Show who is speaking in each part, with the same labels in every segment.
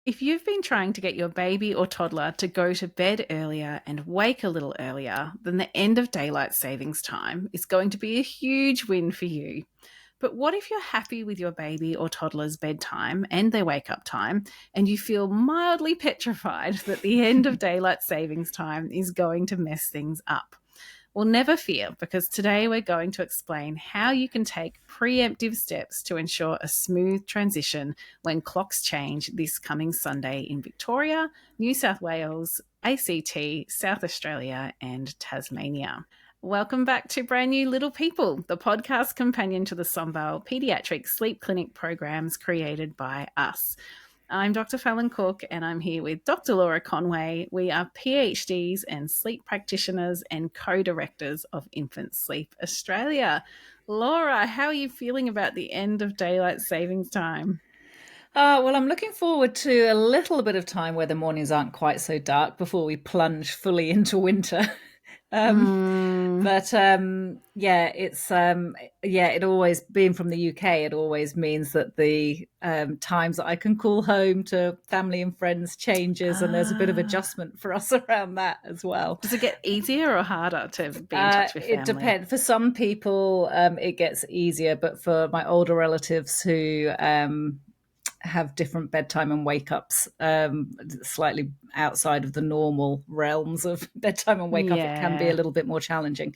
Speaker 1: If you've been trying to get your baby or toddler to go to bed earlier and wake a little earlier, then the end of daylight savings time is going to be a huge win for you. But what if you're happy with your baby or toddler's bedtime and their wake up time, and you feel mildly petrified that the end of daylight savings time is going to mess things up? Well, never fear, because today we're going to explain how you can take preemptive steps to ensure a smooth transition when clocks change this coming Sunday in Victoria, New South Wales, ACT, South Australia, and Tasmania. Welcome back to Brand New Little People, the podcast companion to the Somvale Paediatric Sleep Clinic programs created by us. I'm Dr Fallon Cook, and I'm here with Dr Laura Conway. We are PhDs and sleep practitioners and co-directors of Infant Sleep Australia. Laura, how are you feeling about the end of daylight savings time?
Speaker 2: Well, I'm looking forward to a little bit of time where the mornings aren't quite so dark before we plunge fully into winter. But it always, being from the UK, it always means that the times that I can call home to family and friends changes, and there's a bit of adjustment for us around that as well.
Speaker 1: Does it get easier or harder to be in touch with family?
Speaker 2: It depends. For some people, it gets easier, but for my older relatives who have different bedtime and wake-ups, slightly outside of the normal realms of bedtime and wake-up, it can be a little bit more challenging.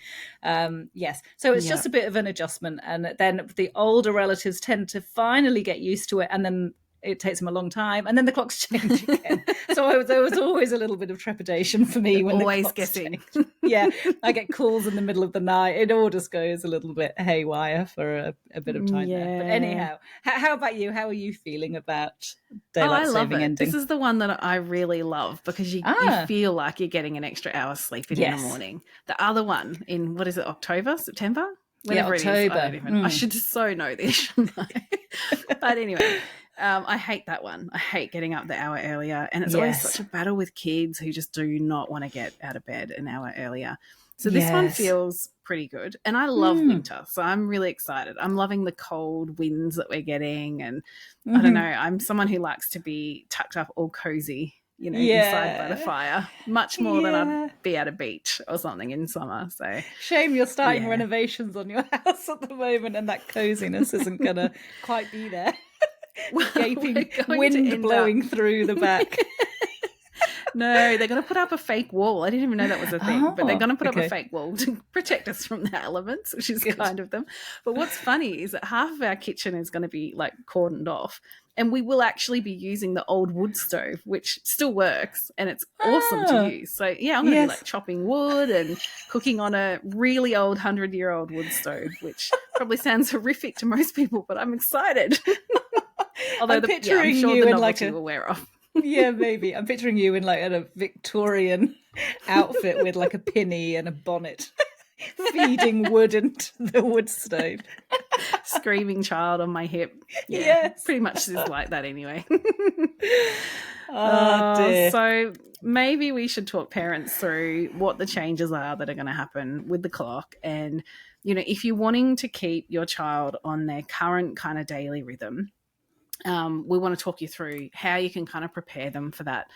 Speaker 2: Yes. So it's just a bit of an adjustment. And then the older relatives tend to finally get used to it, and then it takes them a long time, and then the clocks change again. So there was always a little bit of trepidation for me when
Speaker 1: always
Speaker 2: the clocks
Speaker 1: guessing.
Speaker 2: change. Yeah, I get calls in the middle of the night. It all just goes a little bit haywire for a bit of time there. But anyhow, how about you? How are you feeling about daylight saving ending?
Speaker 1: This is the one that I really love, because you feel like you're getting an extra hour's sleep in the morning. The other one in, what is it, October, September? Whenever
Speaker 2: October.
Speaker 1: It is, I don't even, I should so know this, shouldn't I? But anyway, I hate that one. I hate getting up the hour earlier, and it's always such a battle with kids who just do not want to get out of bed an hour earlier. So this one feels pretty good, and I love winter, so I'm really excited. I'm loving the cold winds that we're getting, and I don't know, I'm someone who likes to be tucked up all cozy, inside by the fire, much more than I'd be at a beach or something in summer. So
Speaker 2: shame you're starting renovations on your house at the moment, and that coziness isn't going to quite be there. Gaping wind blowing through the back.
Speaker 1: No, they're going to put up a fake wall. I didn't even know that was a thing, but they're going to put up a fake wall to protect us from the elements, which is kind of them. But what's funny is that half of our kitchen is going to be like cordoned off, and we will actually be using the old wood stove, which still works, and it's awesome to use. So yeah, I'm going to be like chopping wood and cooking on a really old 100-year-old wood stove, which probably sounds horrific to most people, but I'm excited. Although
Speaker 2: I'm picturing you in like
Speaker 1: will wear off.
Speaker 2: Yeah, maybe. I'm picturing you in like a Victorian outfit with like a pinny and a bonnet, feeding wood into the wood stove.
Speaker 1: Screaming child on my hip. Yeah,
Speaker 2: yes.
Speaker 1: Pretty much is like that anyway.
Speaker 2: Oh, dear.
Speaker 1: So maybe we should talk parents through what the changes are that are going to happen with the clock. And, if you're wanting to keep your child on their current kind of daily rhythm, we want to talk you through how you can kind of prepare them for that.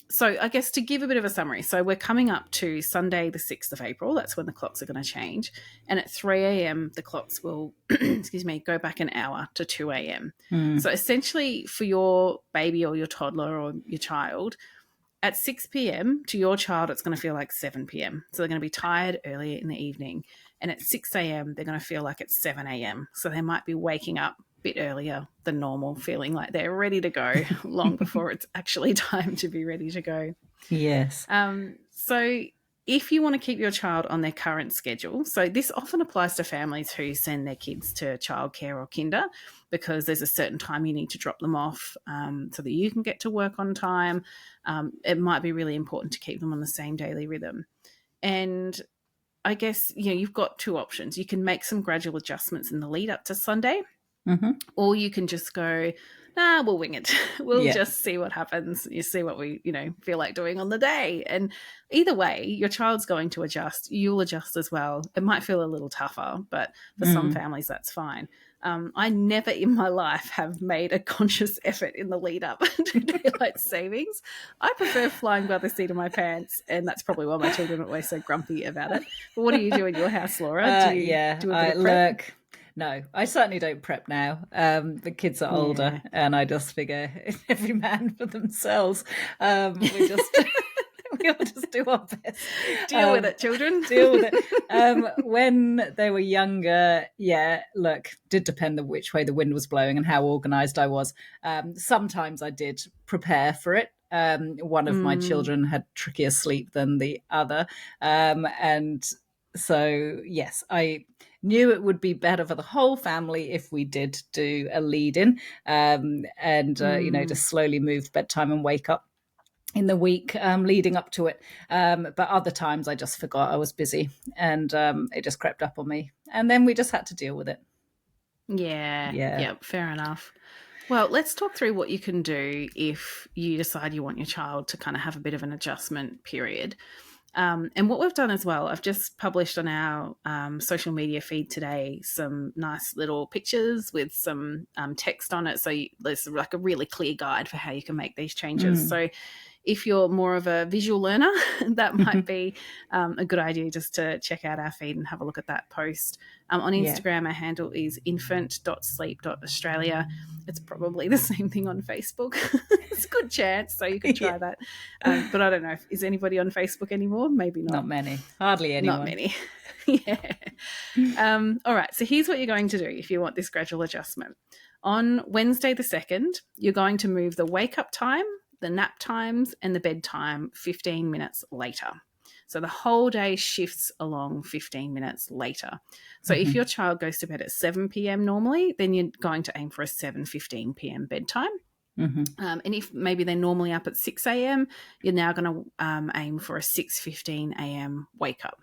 Speaker 1: So I guess to give a bit of a summary, so we're coming up to Sunday the 6th of April. That's when the clocks are going to change. And at 3 a.m, the clocks will, go back an hour to 2 a.m. So essentially for your baby or your toddler or your child, at 6 p.m. to your child, it's going to feel like 7 p.m. So they're going to be tired earlier in the evening. And at 6 a.m, they're going to feel like it's 7 a.m. So they might be waking up bit earlier than normal, feeling like they're ready to go long before it's actually time to be ready to go.
Speaker 2: Yes.
Speaker 1: So if you want to keep your child on their current schedule, so this often applies to families who send their kids to childcare or kinder, because there's a certain time you need to drop them off so that you can get to work on time. It might be really important to keep them on the same daily rhythm. And I guess, you've got two options. You can make some gradual adjustments in the lead up to Sunday, or you can just go, we'll wing it. We'll just see what happens. You see what we, feel like doing on the day. And either way, your child's going to adjust. You'll adjust as well. It might feel a little tougher, but for some families, that's fine. I never in my life have made a conscious effort in the lead up to daylight savings. I prefer flying by the seat of my pants, and that's probably why my children are always so grumpy about it. But what do you do in your house, Laura? Do you
Speaker 2: Yeah,
Speaker 1: do a bit
Speaker 2: I
Speaker 1: of prep?
Speaker 2: look. No, I certainly don't prep now. The kids are older,
Speaker 1: Yeah.
Speaker 2: and I just figure every man for themselves. We just we all just do our best.
Speaker 1: Deal with it, children.
Speaker 2: Deal with it. When they were younger, yeah, look, did depend on which way the wind was blowing and how organised I was. Sometimes I did prepare for it. One of my children had trickier sleep than the other, and so yes, I knew it would be better for the whole family if we did do a lead in, and just slowly move bedtime and wake up in the week leading up to it. But other times I just forgot, I was busy, and it just crept up on me, and then we just had to deal with it.
Speaker 1: Yeah, fair enough. Well, let's talk through what you can do if you decide you want your child to kind of have a bit of an adjustment period. And what we've done as well, I've just published on our social media feed today some nice little pictures with some text on it. So there's like a really clear guide for how you can make these changes. So if you're more of a visual learner, that might be a good idea just to check out our feed and have a look at that post. On Instagram, our handle is infant.sleep.australia. It's probably the same thing on Facebook. It's a good chance, so you can try that. But I don't know, is anybody on Facebook anymore? Maybe not.
Speaker 2: Not many. Hardly anyone.
Speaker 1: Not many. Yeah. All right, so here's what you're going to do if you want this gradual adjustment. On Wednesday the 2nd, you're going to move the wake-up time, the nap times, and the bedtime 15 minutes later. So the whole day shifts along 15 minutes later. So if your child goes to bed at 7 p.m. normally, then you're going to aim for a 7:15 p.m. bedtime. And if maybe they're normally up at 6 a.m., you're now going to aim for a 6:15 a.m. wake up.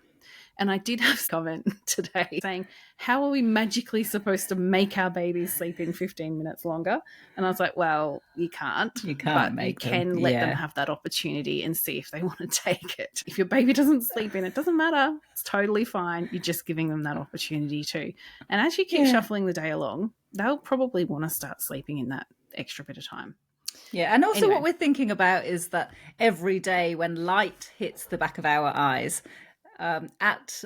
Speaker 1: And I did have a comment today saying, how are we magically supposed to make our babies sleep in 15 minutes longer? And I was like, well, you can't.
Speaker 2: You can't
Speaker 1: but
Speaker 2: make
Speaker 1: you can
Speaker 2: them.
Speaker 1: let them have that opportunity and see if they want to take it. If your baby doesn't sleep in, it doesn't matter. It's totally fine. You're just giving them that opportunity too. And as you keep shuffling the day along, they'll probably want to start sleeping in that extra bit of time.
Speaker 2: Yeah, and also what we're thinking about is that every day when light hits the back of our eyes, at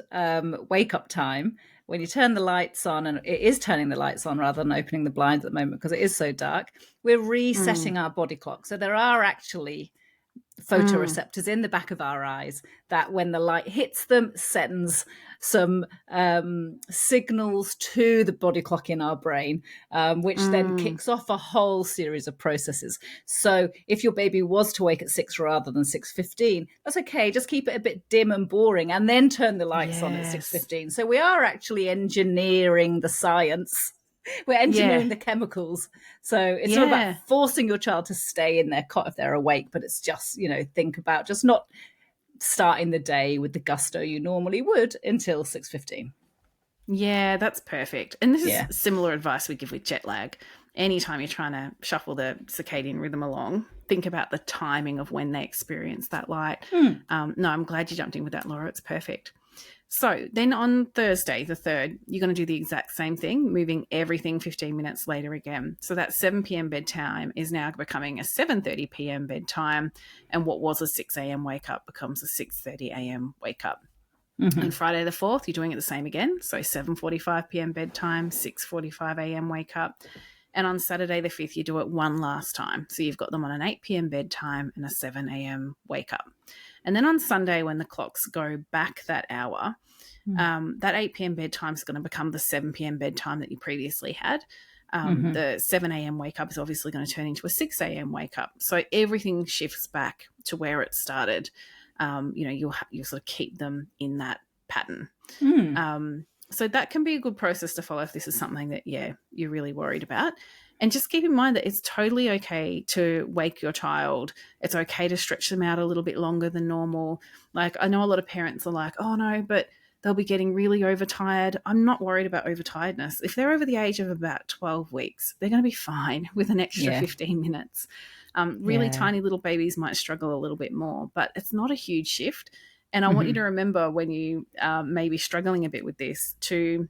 Speaker 2: wake up time, when you turn the lights on, and it is turning the lights on rather than opening the blinds at the moment because it is so dark, we're resetting our body clock. So there are actually photoreceptors in the back of our eyes that when the light hits them sends some signals to the body clock in our brain, which then kicks off a whole series of processes. So if your baby was to wake at 6 rather than 6:15, that's okay. Just keep it a bit dim and boring and then turn the lights on at 6:15. So we are actually engineering the science. We're engineering the chemicals. So it's not about forcing your child to stay in their cot if they're awake, but it's just, think about just not starting the day with the gusto you normally would until 6:15.
Speaker 1: Yeah, that's perfect. And this is similar advice we give with jet lag. Anytime you're trying to shuffle the circadian rhythm along, think about the timing of when they experience that light. No, I'm glad you jumped in with that, Laura. It's perfect. So then on Thursday, the 3rd, you're going to do the exact same thing, moving everything 15 minutes later again. So that 7 p.m. bedtime is now becoming a 7:30 p.m. bedtime, and what was a 6 a.m. wake up becomes a 6:30 a.m. wake up. On Friday the 4th, you're doing it the same again. So 7:45 p.m. bedtime, 6:45 a.m. wake up. And on Saturday the 5th, you do it one last time. So you've got them on an 8 p.m. bedtime and a 7 a.m. wake up. And then on Sunday, when the clocks go back that hour, that 8 p.m. bedtime is going to become the 7 p.m. bedtime that you previously had. The 7 a.m. wake up is obviously going to turn into a 6 a.m. wake up. So everything shifts back to where it started. You'll sort of keep them in that pattern. So that can be a good process to follow if this is something that, you're really worried about. And just keep in mind that it's totally okay to wake your child. It's okay to stretch them out a little bit longer than normal. Like, I know a lot of parents are like, oh no, but they'll be getting really overtired. I'm not worried about overtiredness. If they're over the age of about 12 weeks, they're going to be fine with an extra 15 minutes. Really tiny little babies might struggle a little bit more, but it's not a huge shift. And I want you to remember when you may be struggling a bit with this to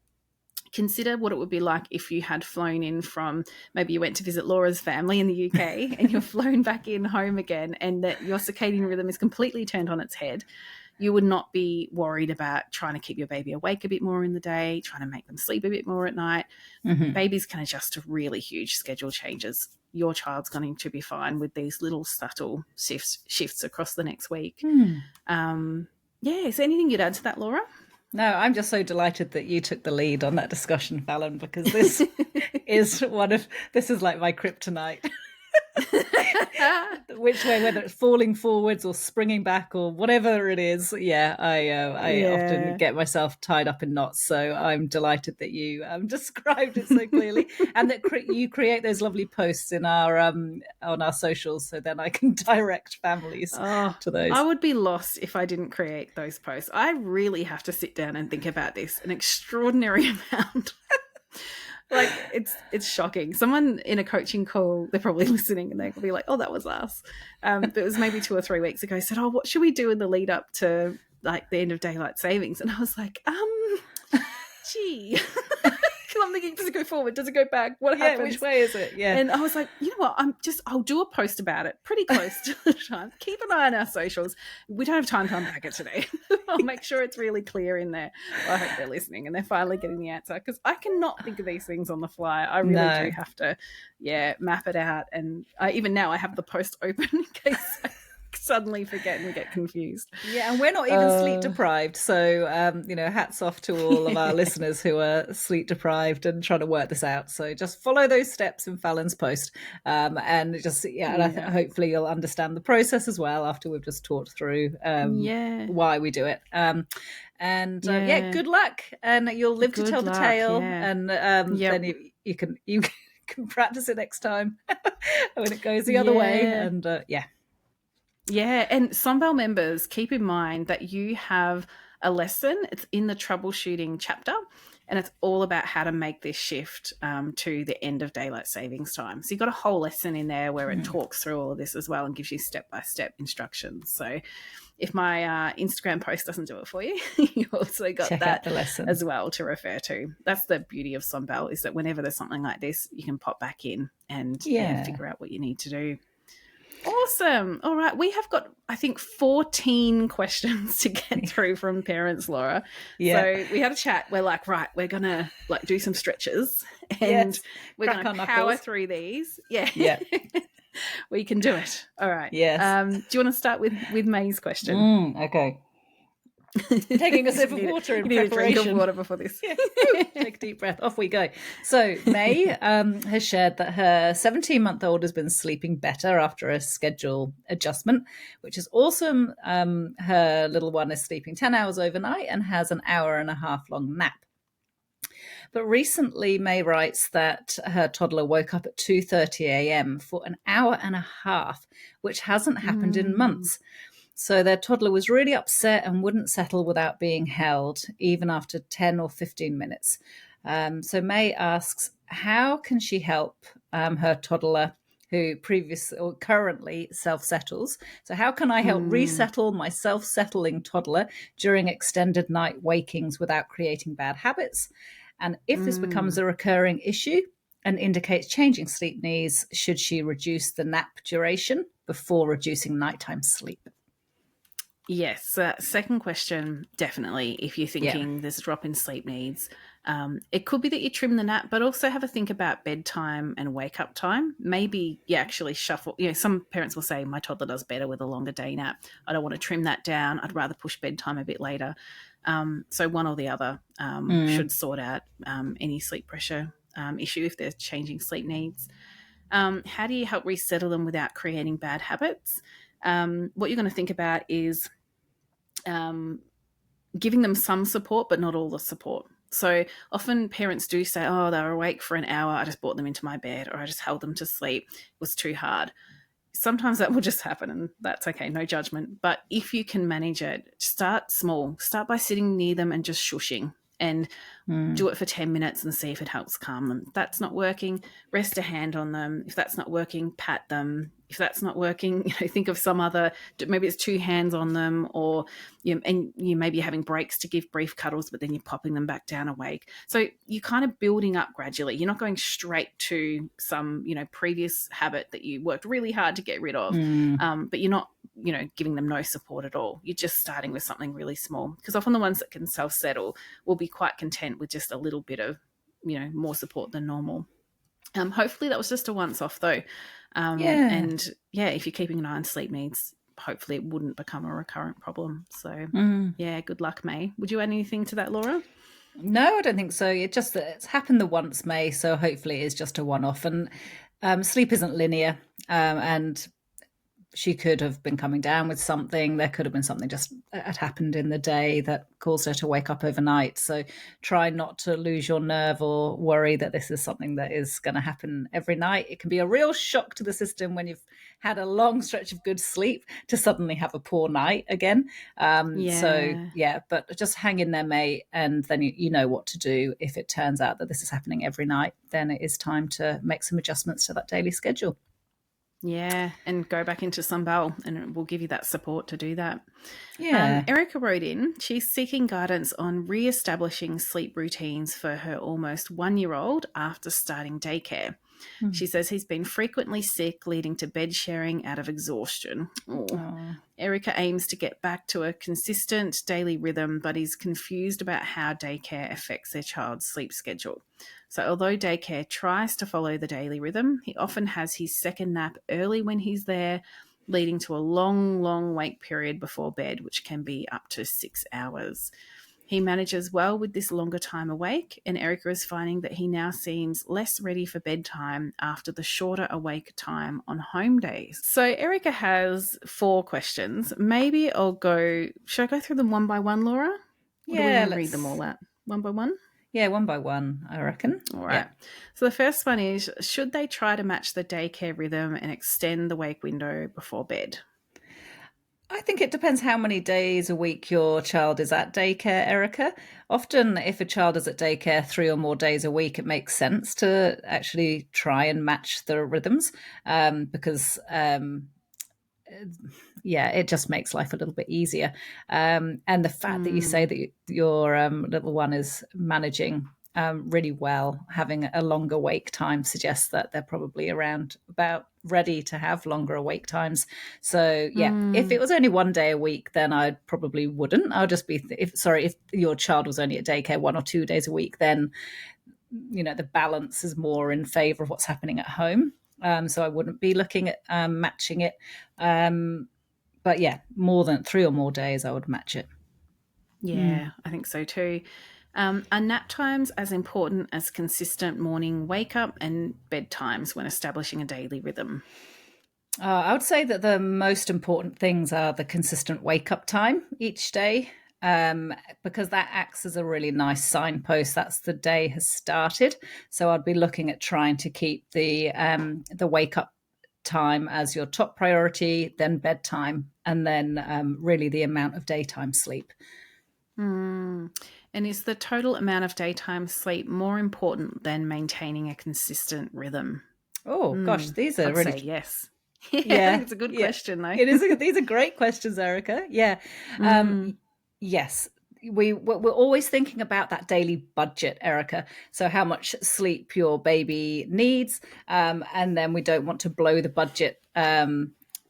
Speaker 1: consider what it would be like if you had flown in from, maybe you went to visit Laura's family in the UK and you're flown back in home again, and that your circadian rhythm is completely turned on its head. You would not be worried about trying to keep your baby awake a bit more in the day, trying to make them sleep a bit more at night. Babies can adjust to really huge schedule changes. Your child's going to be fine with these little subtle shifts across the next week. Is there anything you'd add to that, Laura?
Speaker 2: No, I'm just so delighted that you took the lead on that discussion, Fallon, because this is like my kryptonite. Which way, whether it's falling forwards or springing back or whatever it is, I often get myself tied up in knots. So I'm delighted that you described it so clearly, and that you create those lovely posts in our on our socials, so then I can direct families to those.
Speaker 1: I would be lost if I didn't create those posts. I really have to sit down and think about this an extraordinary amount. Like, it's shocking. Someone in a coaching call, they're probably listening and they'll be like, oh, that was us. But it was maybe 2 or 3 weeks ago, said, oh, what should we do in the lead up to like the end of daylight savings? And I was like, gee. I'm thinking, does it go forward? Does it go back? What happens?
Speaker 2: Which way is it? Yeah.
Speaker 1: And I was like, you know what? I'll do a post about it pretty close to the time. Keep an eye on our socials. We don't have time to unpack it today. I'll make sure it's really clear in there. Well, I hope they're listening and they're finally getting the answer, because I cannot think of these things on the fly. I really do have to, map it out. And even now I have the post open in case I suddenly forget and get confused.
Speaker 2: Yeah, and we're not even sleep deprived. So, hats off to all of our listeners who are sleep deprived and trying to work this out. So just follow those steps in Fallon's post, and just hopefully you'll understand the process as well after we've just talked through why we do it. Good luck, and you'll live to tell the tale, and then you can practice it next time when it goes the other way, and
Speaker 1: Yeah, and Sunbell members, keep in mind that you have a lesson. It's in the troubleshooting chapter, and it's all about how to make this shift to the end of daylight savings time. So you've got a whole lesson in there where it talks through all of this as well and gives you step-by-step instructions. So if my Instagram post doesn't do it for you, you also got
Speaker 2: check out the lesson
Speaker 1: as well to refer to. That's the beauty of Sunbell, is that whenever there's something like this, you can pop back in and figure out what you need to do. Awesome. All right. We have got, I think, 14 questions to get through from parents, Laura. Yeah. So we had a chat. We're like, right, we're going to do some stretches and we're going to power through these. Yeah. We can do it. All right.
Speaker 2: Yes.
Speaker 1: Do you want to start with May's question?
Speaker 2: Okay. Taking a sip of water in preparation.
Speaker 1: Drink of water before this.
Speaker 2: Take a deep breath. Off we go. So May has shared that her 17-month-old has been sleeping better after a schedule adjustment, which is awesome. Her little one is sleeping 10 hours overnight and has an hour and a half long nap. But recently, May writes that her toddler woke up at 2:30 a.m. for an hour and a half, which hasn't happened in months. So their toddler was really upset and wouldn't settle without being held, even after 10 or 15 minutes. So May asks, how can she help her toddler who currently self-settles? So how can I help resettle my self-settling toddler during extended night wakings without creating bad habits? And if this becomes a recurring issue and indicates changing sleep needs, should she reduce the nap duration before reducing nighttime sleep?
Speaker 1: Yes. Second question, definitely. If you're thinking there's a drop in sleep needs, it could be that you trim the nap, but also have a think about bedtime and wake up time. Maybe you actually shuffle. Some parents will say, my toddler does better with a longer day nap. I don't want to trim that down. I'd rather push bedtime a bit later. So one or the other should sort out any sleep pressure issue if they're changing sleep needs. How do you help resettle them without creating bad habits? What you're going to think about is giving them some support, but not all the support. So often parents do say, oh, they were awake for an hour. I just brought them into my bed, or I just held them to sleep. It was too hard. Sometimes that will just happen, and that's okay, no judgment. But if you can manage it, start small. Start by sitting near them and just shushing and
Speaker 2: Mm.
Speaker 1: do it for 10 minutes and see if it helps calm them. If that's not working, rest a hand on them. If that's not working, pat them. If that's not working, think of some other, maybe it's two hands on them, or and you maybe having breaks to give brief cuddles, but then you're popping them back down awake. So you're kind of building up gradually. You're not going straight to some previous habit that you worked really hard to get rid of,
Speaker 2: Mm.
Speaker 1: but you're not giving them no support at all. You're just starting with something really small, because often the ones that can self-settle will be quite content with just a little bit of more support than normal. Hopefully that was just a once off though.
Speaker 2: Yeah.
Speaker 1: And yeah, if you're keeping an eye on sleep needs, hopefully it wouldn't become a recurrent problem. So
Speaker 2: Mm.
Speaker 1: yeah, good luck, May. Would you add anything to that, Laura?
Speaker 2: No, I don't think so. It's happened the once, May, so hopefully it is just a one-off. And sleep isn't linear, and she could have been coming down with something. There could have been something just had happened in the day that caused her to wake up overnight. So try not to lose your nerve or worry that this is something that is going to happen every night. It can be a real shock to the system when you've had a long stretch of good sleep to suddenly have a poor night again. So
Speaker 1: Yeah.
Speaker 2: yeah, but just hang in there, mate, and then you know what to do. If it turns out that this is happening every night, then it is time to make some adjustments to that daily schedule.
Speaker 1: Yeah, and go back into Sunbell, and we'll give you that support to do that.
Speaker 2: Yeah.
Speaker 1: Erica wrote in, she's seeking guidance on re-establishing sleep routines for her almost 1-year-old after starting daycare.
Speaker 2: Hmm.
Speaker 1: She says he's been frequently sick, leading to bed sharing out of exhaustion. Oh.
Speaker 2: Oh.
Speaker 1: Erica aims to get back to a consistent daily rhythm, but is confused about how daycare affects their child's sleep schedule. So, although daycare tries to follow the daily rhythm, he often has his second nap early when he's there, leading to a long, long wake period before bed, which can be up to 6 hours. He manages well with this longer time awake, and Erica is finding that he now seems less ready for bedtime after the shorter awake time on home days. So Erica has 4 questions. Maybe should I go through them one by one, Laura? Or do we
Speaker 2: Yeah,
Speaker 1: want to read them
Speaker 2: let's.
Speaker 1: all out? One by one?
Speaker 2: Yeah, one by one, I reckon.
Speaker 1: All right.
Speaker 2: Yeah.
Speaker 1: So the first one is, should they try to match the daycare rhythm and extend the wake window before bed?
Speaker 2: I think it depends how many days a week your child is at daycare, Erica. Often, if a child is at daycare 3 or more days a week, it makes sense to actually try and match the rhythms because yeah, it just makes life a little bit easier. And the fact that you say that your little one is managing really well, having a longer wake time suggests that they're probably around about ready to have longer awake times. So yeah, if it was only 1 day a week, then I probably wouldn't. I'll just be if your child was only at daycare 1 or 2 days a week, then the balance is more in favor of what's happening at home. So I wouldn't be looking at matching it. But yeah, more than 3 or more days, I would match it.
Speaker 1: Yeah, I think so too. Are nap times as important as consistent morning wake up and bedtimes when establishing a daily rhythm?
Speaker 2: I would say that the most important things are the consistent wake up time each day, because that acts as a really nice signpost. That's the day has started. So I'd be looking at trying to keep the wake up time as your top priority, then bedtime, and then really the amount of daytime sleep.
Speaker 1: And is the total amount of daytime sleep more important than maintaining a consistent rhythm?
Speaker 2: Oh gosh, these are
Speaker 1: I'd say
Speaker 2: really
Speaker 1: yes. Yeah, I think
Speaker 2: yeah,
Speaker 1: it's a good
Speaker 2: yeah.
Speaker 1: question though.
Speaker 2: It is. These are great questions, Erica. Yeah. Yes. We're always thinking about that daily budget, Erica. So how much sleep your baby needs, and then we don't want to blow the budget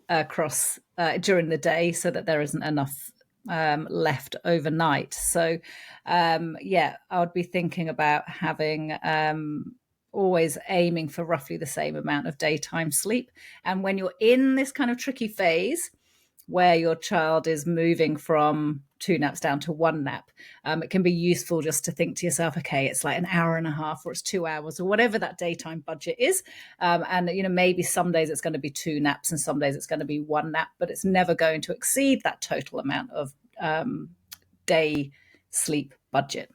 Speaker 2: across during the day, so that there isn't enough left overnight. So yeah, I would be thinking about having always aiming for roughly the same amount of daytime sleep. And when you're in this kind of tricky phase where your child is moving from 2 naps down to 1 nap, it can be useful just to think to yourself, okay, it's like an hour and a half, or it's 2 hours, or whatever that daytime budget is. And maybe some days it's going to be 2 naps and some days it's going to be 1 nap, but it's never going to exceed that total amount of day sleep budget.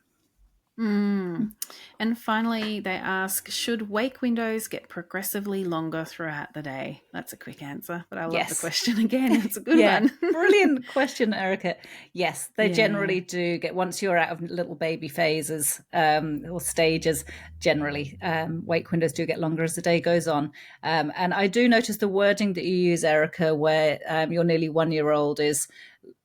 Speaker 1: Mm. And finally, they ask, should wake windows get progressively longer throughout the day? That's a quick answer, but I love the
Speaker 2: Yes.
Speaker 1: question again. It's a good
Speaker 2: Yeah,
Speaker 1: one.
Speaker 2: brilliant question, Erica. Yes, they
Speaker 1: Yeah.
Speaker 2: generally do get, once you're out of little baby phases or stages, generally wake windows do get longer as the day goes on. And I do notice the wording that you use, Erica, where your nearly 1 year old is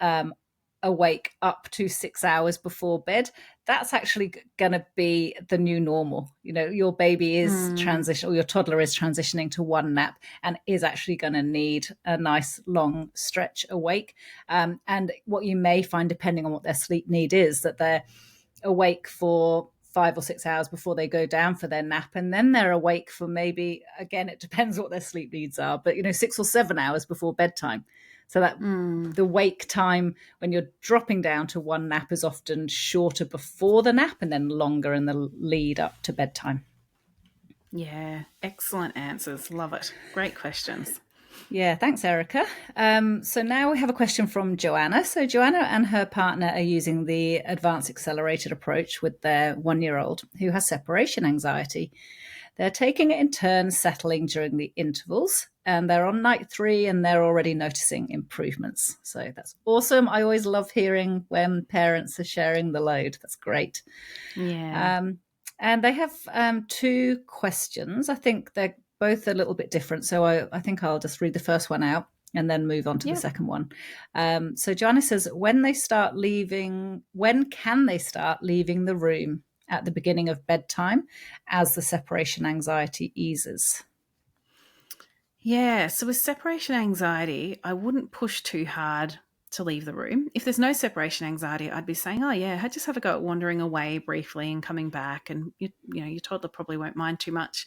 Speaker 2: um, awake up to 6 hours before bed. That's actually going to be the new normal. You know, your baby is
Speaker 1: Mm.
Speaker 2: transition, or your toddler is transitioning to one nap and is actually going to need a nice long stretch awake. And what you may find, depending on what their sleep need is, that they're awake for 5 or 6 hours before they go down for their nap, and then they're awake for maybe, again, it depends what their sleep needs are, but 6 or 7 hours before bedtime. So that
Speaker 1: Mm.
Speaker 2: the wake time when you're dropping down to one nap is often shorter before the nap and then longer in the lead up to bedtime.
Speaker 1: Yeah. Excellent answers. Love it. Great questions.
Speaker 2: Yeah, thanks, Erica. So now we have a question from Joanna. So Joanna and her partner are using the advanced accelerated approach with their 1 year old who has separation anxiety. They're taking it in turns, settling during the intervals, and they're on night 3 and they're already noticing improvements. So that's awesome. I always love hearing when parents are sharing the load. That's great.
Speaker 1: Yeah.
Speaker 2: Um, and they have 2 questions. I think they're both a little bit different. So I think I'll just read the first one out and then move on to the
Speaker 1: Yep.
Speaker 2: second one. So Joanna says, when can they start leaving the room at the beginning of bedtime as the separation anxiety eases?
Speaker 1: Yeah. So with separation anxiety, I wouldn't push too hard to leave the room. If there's no separation anxiety, I'd be saying, oh, yeah, just have a go at wandering away briefly and coming back. And, your toddler probably won't mind too much.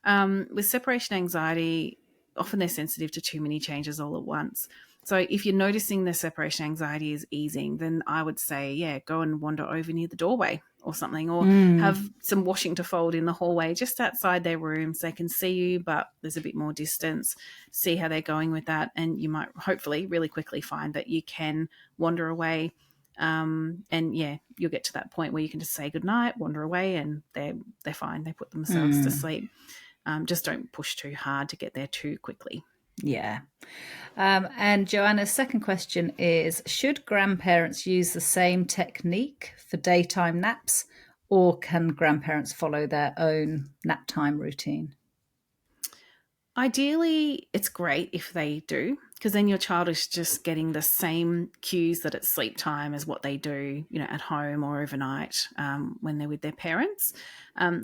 Speaker 1: With separation anxiety, often they're sensitive to too many changes all at once. So if you're noticing the separation anxiety is easing, then I would say, yeah, go and wander over near the doorway or something, or
Speaker 2: Mm,
Speaker 1: have some washing to fold in the hallway just outside their rooms. They can see you, but there's a bit more distance. See how they're going with that. And you might hopefully really quickly find that you can wander away. And yeah, you'll get to that point where you can just say goodnight, wander away, and they're fine. They put themselves to
Speaker 2: mm,
Speaker 1: sleep. Just don't push too hard to get there too quickly.
Speaker 2: yeah. And Joanna's second question is, should grandparents use the same technique for daytime naps, or can grandparents follow their own nap time routine?
Speaker 1: Ideally, it's great if they do, because then your child is just getting the same cues that it's sleep time as what they do, at home or overnight when they're with their parents.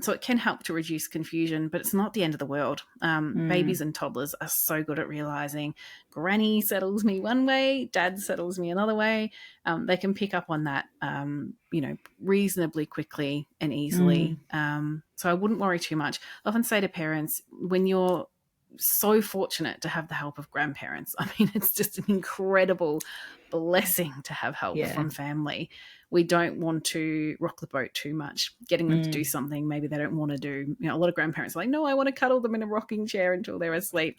Speaker 1: So it can help to reduce confusion, but it's not the end of the world. Babies
Speaker 2: Mm,
Speaker 1: and toddlers are so good at realizing granny settles me one way, dad settles me another way. They can pick up on that, reasonably quickly and easily.
Speaker 2: mm,
Speaker 1: So I wouldn't worry too much. I often say to parents, when you're so fortunate to have the help of grandparents. I mean, it's just an incredible blessing to have help
Speaker 2: yeah.
Speaker 1: from family. We don't want to rock the boat too much, getting them to do
Speaker 2: Mm,
Speaker 1: something maybe they don't want to do. A lot of grandparents are like, no, I want to cuddle them in a rocking chair until they're asleep.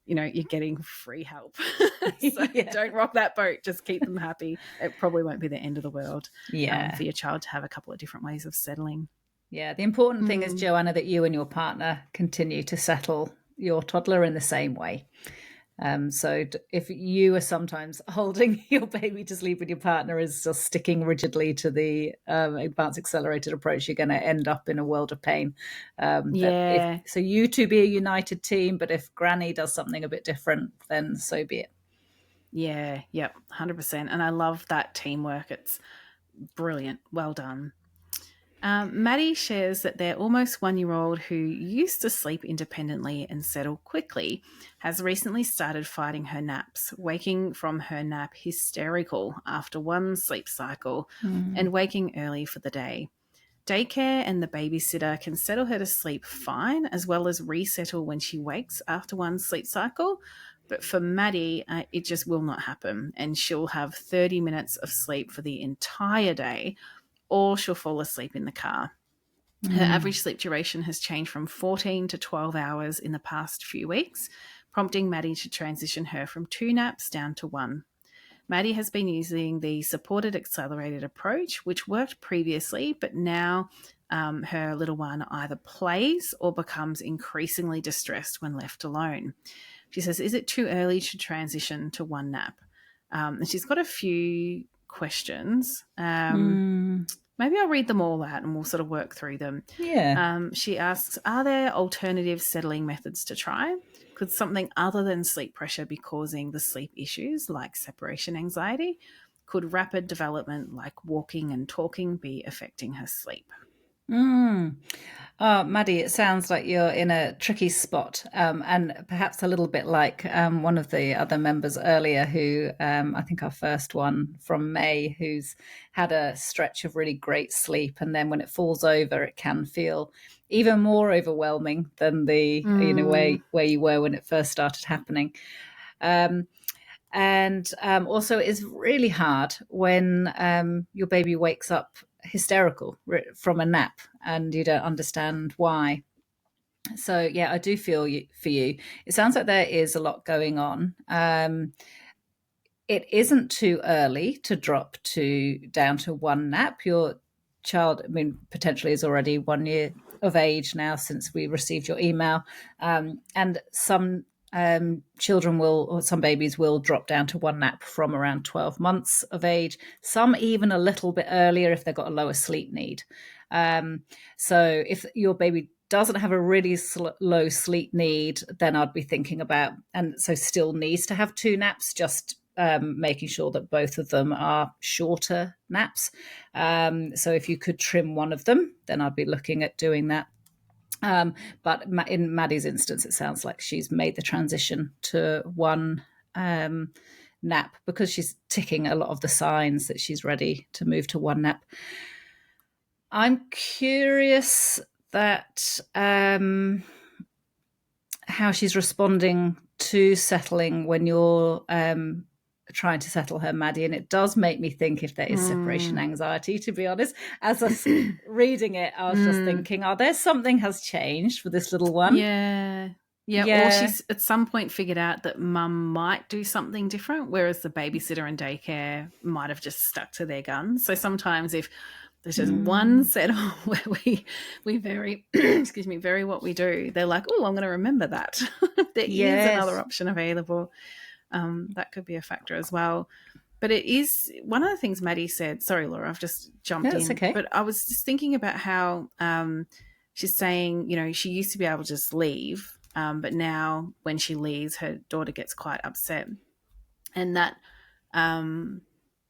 Speaker 1: You're getting free help. So
Speaker 2: yeah.
Speaker 1: don't rock that boat. Just keep them happy. It probably won't be the end of the world
Speaker 2: Yeah.
Speaker 1: for your child to have a couple of different ways of settling.
Speaker 2: Yeah. The important thing is,
Speaker 1: Mm.
Speaker 2: Joanna, that you and your partner continue to settle your toddler in the same way. So if you are sometimes holding your baby to sleep and your partner is just sticking rigidly to the advanced accelerated approach, you're going to end up in a world of pain. That if
Speaker 1: Yeah.
Speaker 2: so, you two be a united team, but if Granny does something a bit different, then so be it.
Speaker 1: Yeah, yep, 100%. And I love that teamwork. It's brilliant. Well done. Maddie shares that their almost 1 year old, who used to sleep independently and settle quickly, has recently started fighting her naps, waking from her nap hysterical after one sleep cycle
Speaker 2: Mm.
Speaker 1: and waking early for the day. Daycare and the babysitter can settle her to sleep fine, as well as resettle when she wakes after one sleep cycle. But for Maddie, it just will not happen. And she'll have 30 minutes of sleep for the entire day, or she'll fall asleep in the car. Her
Speaker 2: Mm.
Speaker 1: average sleep duration has changed from 14 to 12 hours in the past few weeks, prompting Maddie to transition her from 2 naps down to 1. Maddie has been using the supported accelerated approach, which worked previously, but now her little one either plays or becomes increasingly distressed when left alone. She says, is it too early to transition to one nap? And she's got a few questions.
Speaker 2: Mm,
Speaker 1: Maybe I'll read them all out and we'll sort of work through them.
Speaker 2: yeah.
Speaker 1: She asks, are there alternative settling methods to try? Could something other than sleep pressure be causing the sleep issues like separation anxiety? Could rapid development like walking and talking be affecting her sleep?
Speaker 2: Mm. Oh, Maddie, it sounds like you're in a tricky spot, and perhaps a little bit like one of the other members earlier, who I think our first one from May, who's had a stretch of really great sleep, and then when it falls over, it can feel even more overwhelming than the where you were when it first started happening. And also, it's really hard when your baby wakes up hysterical from a nap and you don't understand why. So, yeah, I do feel for you. It sounds like there is a lot going on. It isn't too early to drop down to one nap. Your child, I mean, potentially is already 1 year of age now since we received your email, and some children will, or some babies will drop down to one nap from around 12 months of age. Some even a little bit earlier if they've got a lower sleep need. So if your baby doesn't have a really low sleep need, then I'd be thinking about, and so still needs to have two naps, just making sure that both of them are shorter naps. So if you could trim one of them, then I'd be looking at doing that. But in Maddie's instance, it sounds like she's made the transition to one nap because she's ticking a lot of the signs that she's ready to move to one nap. I'm curious that how she's responding to settling when you're trying to settle her, Maddie. And it does make me think if there is separation anxiety, to be honest. As I was reading it, I was just thinking, oh, there's something has changed for this little one.
Speaker 1: Yeah. Yeah, or she's at some point figured out that mum might do something different, whereas the babysitter and daycare might have just stuck to their guns. So sometimes if there's just one set where we vary, excuse me, vary what we do, they're like, oh, I'm going to remember that. There is another option available. That could be a factor as well. But it is one of the things Maddie said. Sorry, Laura, I've just jumped in.
Speaker 2: Okay.
Speaker 1: But I was just thinking about how she's saying, she used to be able to just leave, but now when she leaves, her daughter gets quite upset. And that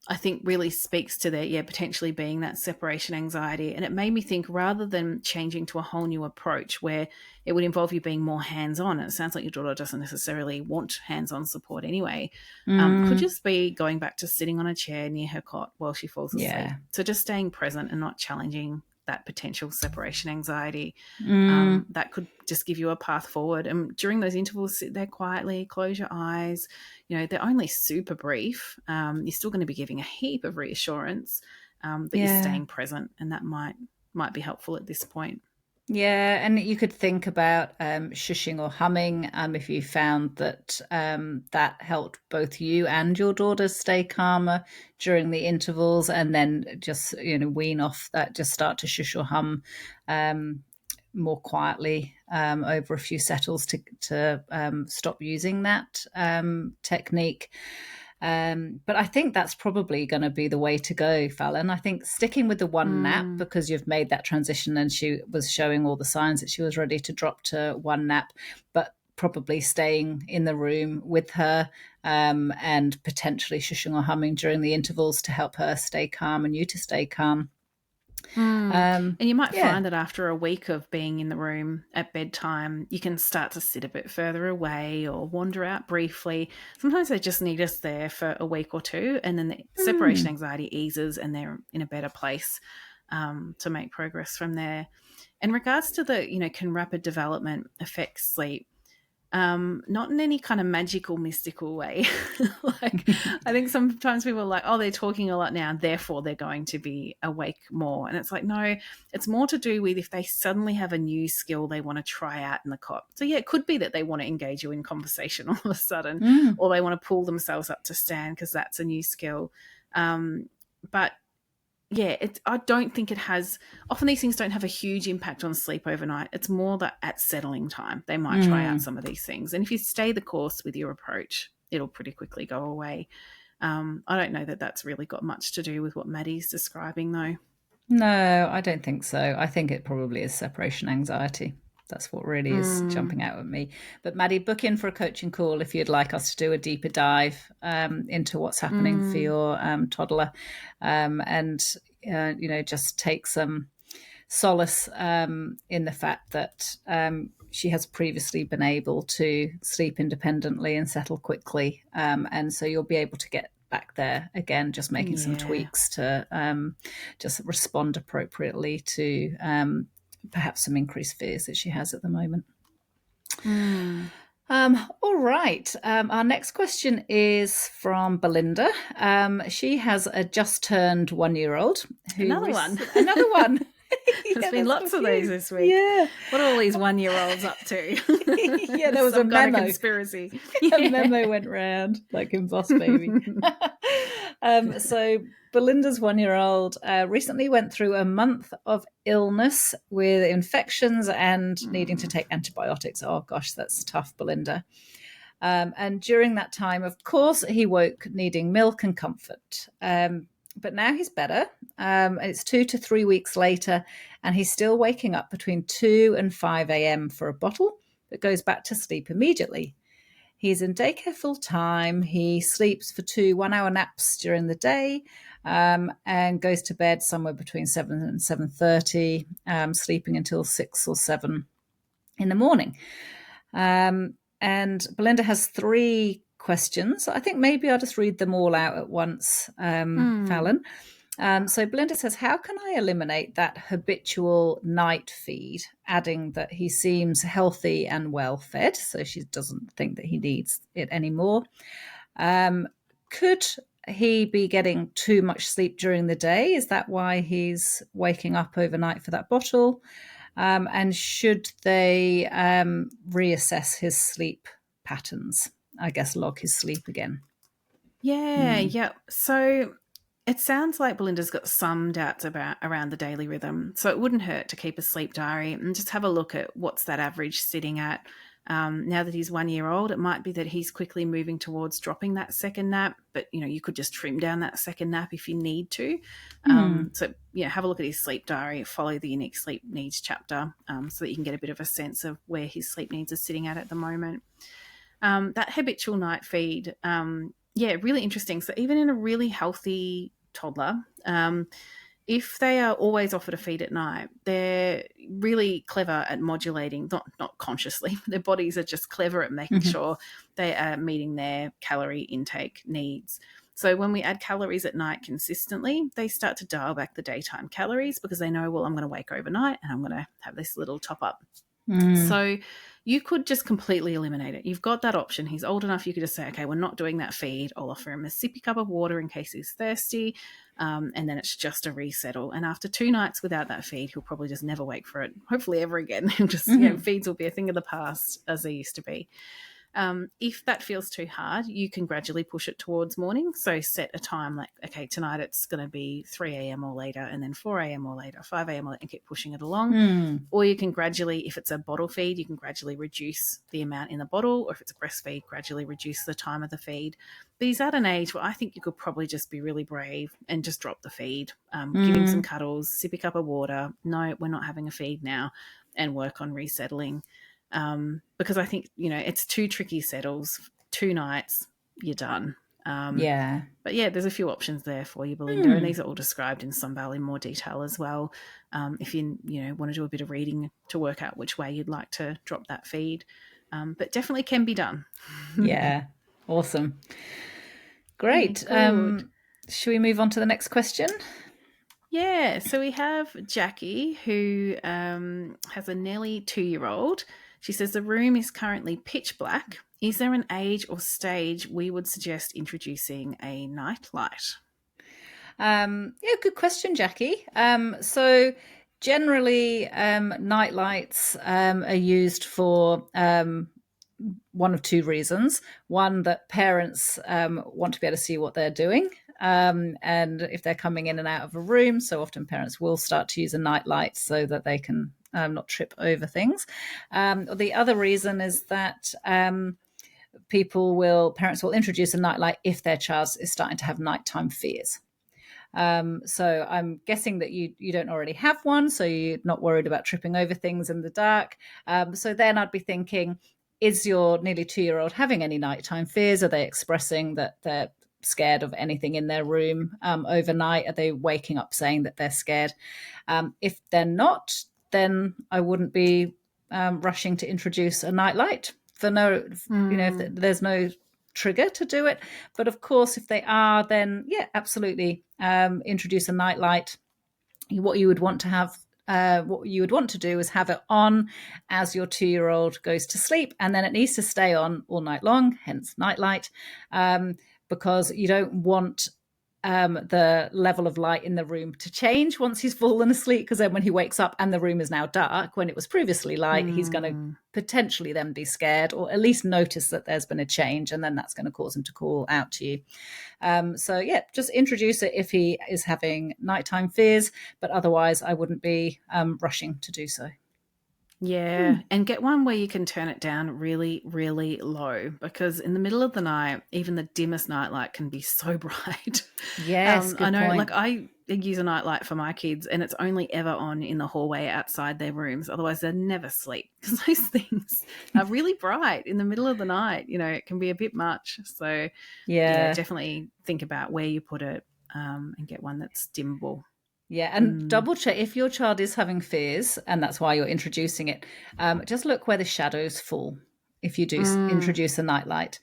Speaker 1: I think really speaks to there, potentially being that separation anxiety. And it made me think, rather than changing to a whole new approach where it would involve you being more hands-on, and it sounds like your daughter doesn't necessarily want hands-on support anyway, could just be going back to sitting on a chair near her cot while she falls asleep. Yeah. So just staying present and not challenging that potential separation anxiety. That could just give you a path forward. And during those intervals, sit there quietly, close your eyes. They're only super brief. You're still going to be giving a heap of reassurance that you're staying present, and that might be helpful at this point.
Speaker 2: Yeah, and you could think about shushing or humming if you found that that helped both you and your daughter stay calmer during the intervals, and then just wean off that, just start to shush or hum more quietly over a few settles to stop using that technique. But I think that's probably going to be the way to go, Fallon. I think sticking with the one nap, because you've made that transition and she was showing all the signs that she was ready to drop to one nap, but probably staying in the room with her and potentially shushing or humming during the intervals to help her stay calm and you to stay calm.
Speaker 1: And you might find that after a week of being in the room at bedtime, you can start to sit a bit further away or wander out briefly. Sometimes they just need us there for a week or two, and then the separation anxiety eases and they're in a better place to make progress from there. In regards to the, can rapid development affect sleep? Not in any kind of magical, mystical way. Like, I think sometimes people are like, oh, they're talking a lot now, therefore they're going to be awake more. And it's like, no, it's more to do with if they suddenly have a new skill they want to try out in the cot. So, yeah, it could be that they want to engage you in conversation all of a sudden,
Speaker 2: Mm.
Speaker 1: or they want to pull themselves up to stand because that's a new skill. But yeah, I don't think it has. Often these things don't have a huge impact on sleep overnight. It's more that at settling time, they might try out
Speaker 2: Mm.
Speaker 1: some of these things. And if you stay the course with your approach, it'll pretty quickly go away. I don't know that that's really got much to do with what Maddie's describing, though.
Speaker 2: No, I don't think so. I think it probably is separation anxiety. That's what really is
Speaker 1: Mm,
Speaker 2: jumping out at me. But Maddie, book in for a coaching call if you'd like us to do a deeper dive into what's happening for
Speaker 1: mm,
Speaker 2: your toddler, and just take some solace in the fact that she has previously been able to sleep independently and settle quickly, and so you'll be able to get back there again, just making some
Speaker 1: yeah.
Speaker 2: tweaks to just respond appropriately to perhaps some increased fears that she has at the moment.
Speaker 1: Mm.
Speaker 2: All right. Our next question is from Belinda. She has a just turned 1 year old who
Speaker 1: Another one.
Speaker 2: another one.
Speaker 1: There's
Speaker 2: Yeah,
Speaker 1: been
Speaker 2: there's a
Speaker 1: lots of these
Speaker 2: few.
Speaker 1: this week.
Speaker 2: Yeah.
Speaker 1: What are all these 1-year-olds up
Speaker 2: Yeah,
Speaker 1: to?
Speaker 2: there was a
Speaker 1: Some kind of
Speaker 2: memo.
Speaker 1: conspiracy.
Speaker 2: A
Speaker 1: Yeah.
Speaker 2: memo went round like in Boss Baby. So Belinda's 1 year old recently went through a month of illness with infections and needing to take antibiotics. Oh gosh, that's tough, Belinda. And during that time, of course, he woke needing milk and comfort. But now he's better. It's 2 to 3 weeks later, and he's still waking up between 2 and 5 a.m. for a bottle, but goes back to sleep immediately. He's in daycare full time. He sleeps for 2 1-hour naps during the day, and goes to bed somewhere between 7 and 7:30, sleeping until 6 or 7 in the morning. And Belinda has 3 questions. I think maybe I'll just read them all out at once,
Speaker 1: Mm.
Speaker 2: Fallon. So Belinda says, how can I eliminate that habitual night feed, adding that he seems healthy and well fed, so she doesn't think that he needs it anymore. Could he be getting too much sleep during the day? Is that why he's waking up overnight for that bottle? And should they reassess his sleep patterns? I guess log his sleep again.
Speaker 1: Yeah,
Speaker 2: Mm.
Speaker 1: yeah. So it sounds like Belinda's got some doubts about around the daily rhythm. So it wouldn't hurt to keep a sleep diary and just have a look at what's that average sitting at. Now that he's 1 year old, it might be that he's quickly moving towards dropping that second nap, but you could just trim down that second nap if you need to.
Speaker 2: Mm.
Speaker 1: So yeah, have a look at his sleep diary, follow the unique sleep needs chapter, so that you can get a bit of a sense of where his sleep needs are sitting at the moment. That habitual night feed, yeah, really interesting. So even in a really healthy toddler, if they are always offered a feed at night, they're really clever at modulating, not consciously. Their bodies are just clever at making
Speaker 2: Mm-hmm.
Speaker 1: sure they are meeting their calorie intake needs. So when we add calories at night consistently, they start to dial back the daytime calories because they know, well, I'm going to wake overnight and I'm going to have this little top up.
Speaker 2: Mm.
Speaker 1: So you could just completely eliminate it. You've got that option. He's old enough, you could just say, okay, we're not doing that feed. I'll offer him a sippy cup of water in case he's thirsty. And then it's just a resettle. And after 2 nights without that feed, he'll probably just never wake for it, hopefully ever again. Just,
Speaker 2: Mm-hmm.
Speaker 1: feeds will be a thing of the past as they used to be. If that feels too hard, you can gradually push it towards morning. So set a time like, okay, tonight it's going to be 3 a.m. or later, and then 4 a.m. or later, 5 a.m. or later, and keep pushing it along.
Speaker 2: Mm.
Speaker 1: Or you can gradually, if it's a bottle feed, you can gradually reduce the amount in the bottle, or if it's a breastfeed, gradually reduce the time of the feed. But he's at an age where I think you could probably just be really brave and just drop the feed, give him some
Speaker 2: Mm.
Speaker 1: cuddles, sip a cup of water. No, we're not having a feed now, and work on resettling. Because I think, it's 2 tricky settles, 2 nights, you're done.
Speaker 2: Yeah.
Speaker 1: But yeah, there's a few options there for you, Belinda, and
Speaker 2: Mm.
Speaker 1: these are all described in Sunbell in more detail as well. If you want to do a bit of reading to work out which way you'd like to drop that feed, but definitely can be done.
Speaker 2: Yeah. Awesome.
Speaker 1: Yeah,
Speaker 2: Great.
Speaker 1: good.
Speaker 2: Should we move on to the next question?
Speaker 1: Yeah, so we have Jackie who has a nearly 2-year-old. She says the room is currently pitch black. Is there an age or stage we would suggest introducing a night light?
Speaker 2: Yeah, good question, Jackie. So generally, night lights are used for one of two reasons. One, that parents want to be able to see what they're doing. And if they're coming in and out of a room, so often parents will start to use a night light so that they can not trip over things. The other reason is that parents will introduce a night light if their child is starting to have nighttime fears. So I'm guessing that you don't already have one, so you're not worried about tripping over things in the dark. So then I'd be thinking, is your nearly 2-year-old having any nighttime fears? Are they expressing that they're scared of anything in their room overnight? Are they waking up saying that they're scared? If they're not, then I wouldn't be rushing to introduce a night light for if there's no trigger to do it. But of course, if they are, then yeah, absolutely, introduce a night light. What you would want to do is have it on as your 2-year-old goes to sleep, and then it needs to stay on all night long, hence nightlight, because you don't want the level of light in the room to change once he's fallen asleep, because then when he wakes up and the room is now dark when it was previously light, he's going to potentially then be scared, or at least notice that there's been a change, and then that's going to cause him to call out to you. So yeah, just introduce it if he is having nighttime fears, but otherwise I wouldn't be rushing to do so.
Speaker 1: Yeah, and get one where you can turn it down really, really low, because in the middle of the night, even the dimmest nightlight can be so bright.
Speaker 2: Yes,
Speaker 1: I
Speaker 2: good
Speaker 1: know,
Speaker 2: point.
Speaker 1: like I use a nightlight for my kids, and it's only ever on in the hallway outside their rooms. Otherwise, they never sleep because those things are really bright in the middle of the night. It can be a bit much. So, yeah,
Speaker 2: Yeah.
Speaker 1: definitely think about where you put it, and get one that's dimmable.
Speaker 2: Yeah, and double check if your child is having fears, and that's why you're introducing it. Just look where the shadows fall if you do introduce a nightlight.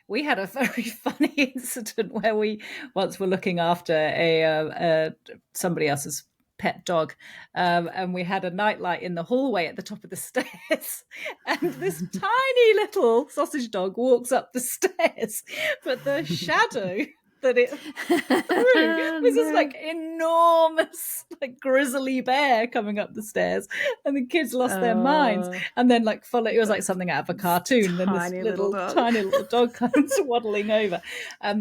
Speaker 2: We had a very funny incident where we once were looking after somebody else's pet dog, and we had a nightlight in the hallway at the top of the stairs, and this tiny little sausage dog walks up the stairs, but the shadow that it through was this like enormous, like grizzly bear coming up the stairs, and the kids lost their minds. And then like follow, it was like something out of a cartoon. Then this
Speaker 1: Tiny little dog.
Speaker 2: tiny little dog comes waddling over.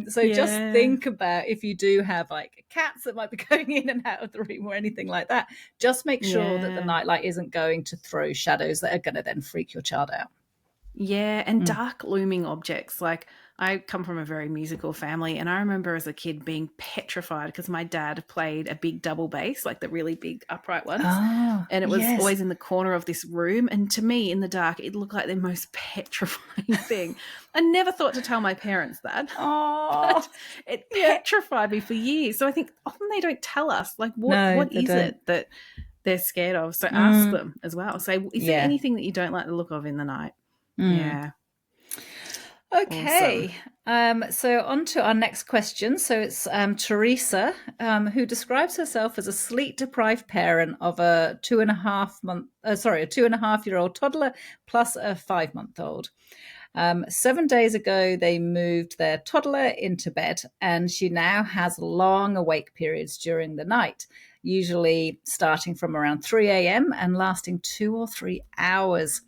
Speaker 2: So just think about if you do have like cats that might be going in and out of the room or anything like that. Just make sure that the nightlight isn't going to throw shadows that are going to then freak your child out.
Speaker 1: Yeah, and dark looming objects. Like, I come from a very musical family, and I remember as a kid being petrified because my dad played a big double bass, like the really big upright ones.
Speaker 2: Oh,
Speaker 1: And it was
Speaker 2: yes.
Speaker 1: always in the corner of this room. And to me, in the dark, it looked like the most petrifying thing. I never thought to tell my parents that.
Speaker 2: Oh,
Speaker 1: It petrified me for years. So I think often they don't tell us, like,
Speaker 2: no,
Speaker 1: what
Speaker 2: they
Speaker 1: is
Speaker 2: don't.
Speaker 1: it that they're scared of? So ask them as well. Say, is there anything that you don't like the look of in the night? Yeah.
Speaker 2: Okay.
Speaker 1: Awesome.
Speaker 2: So on to our next question. So it's Teresa, who describes herself as a sleep-deprived parent of a 2.5-year-old toddler plus a 5-month-old. 7 days ago, they moved their toddler into bed, and she now has long awake periods during the night, usually starting from around 3 a.m. and lasting 2 or 3 hours.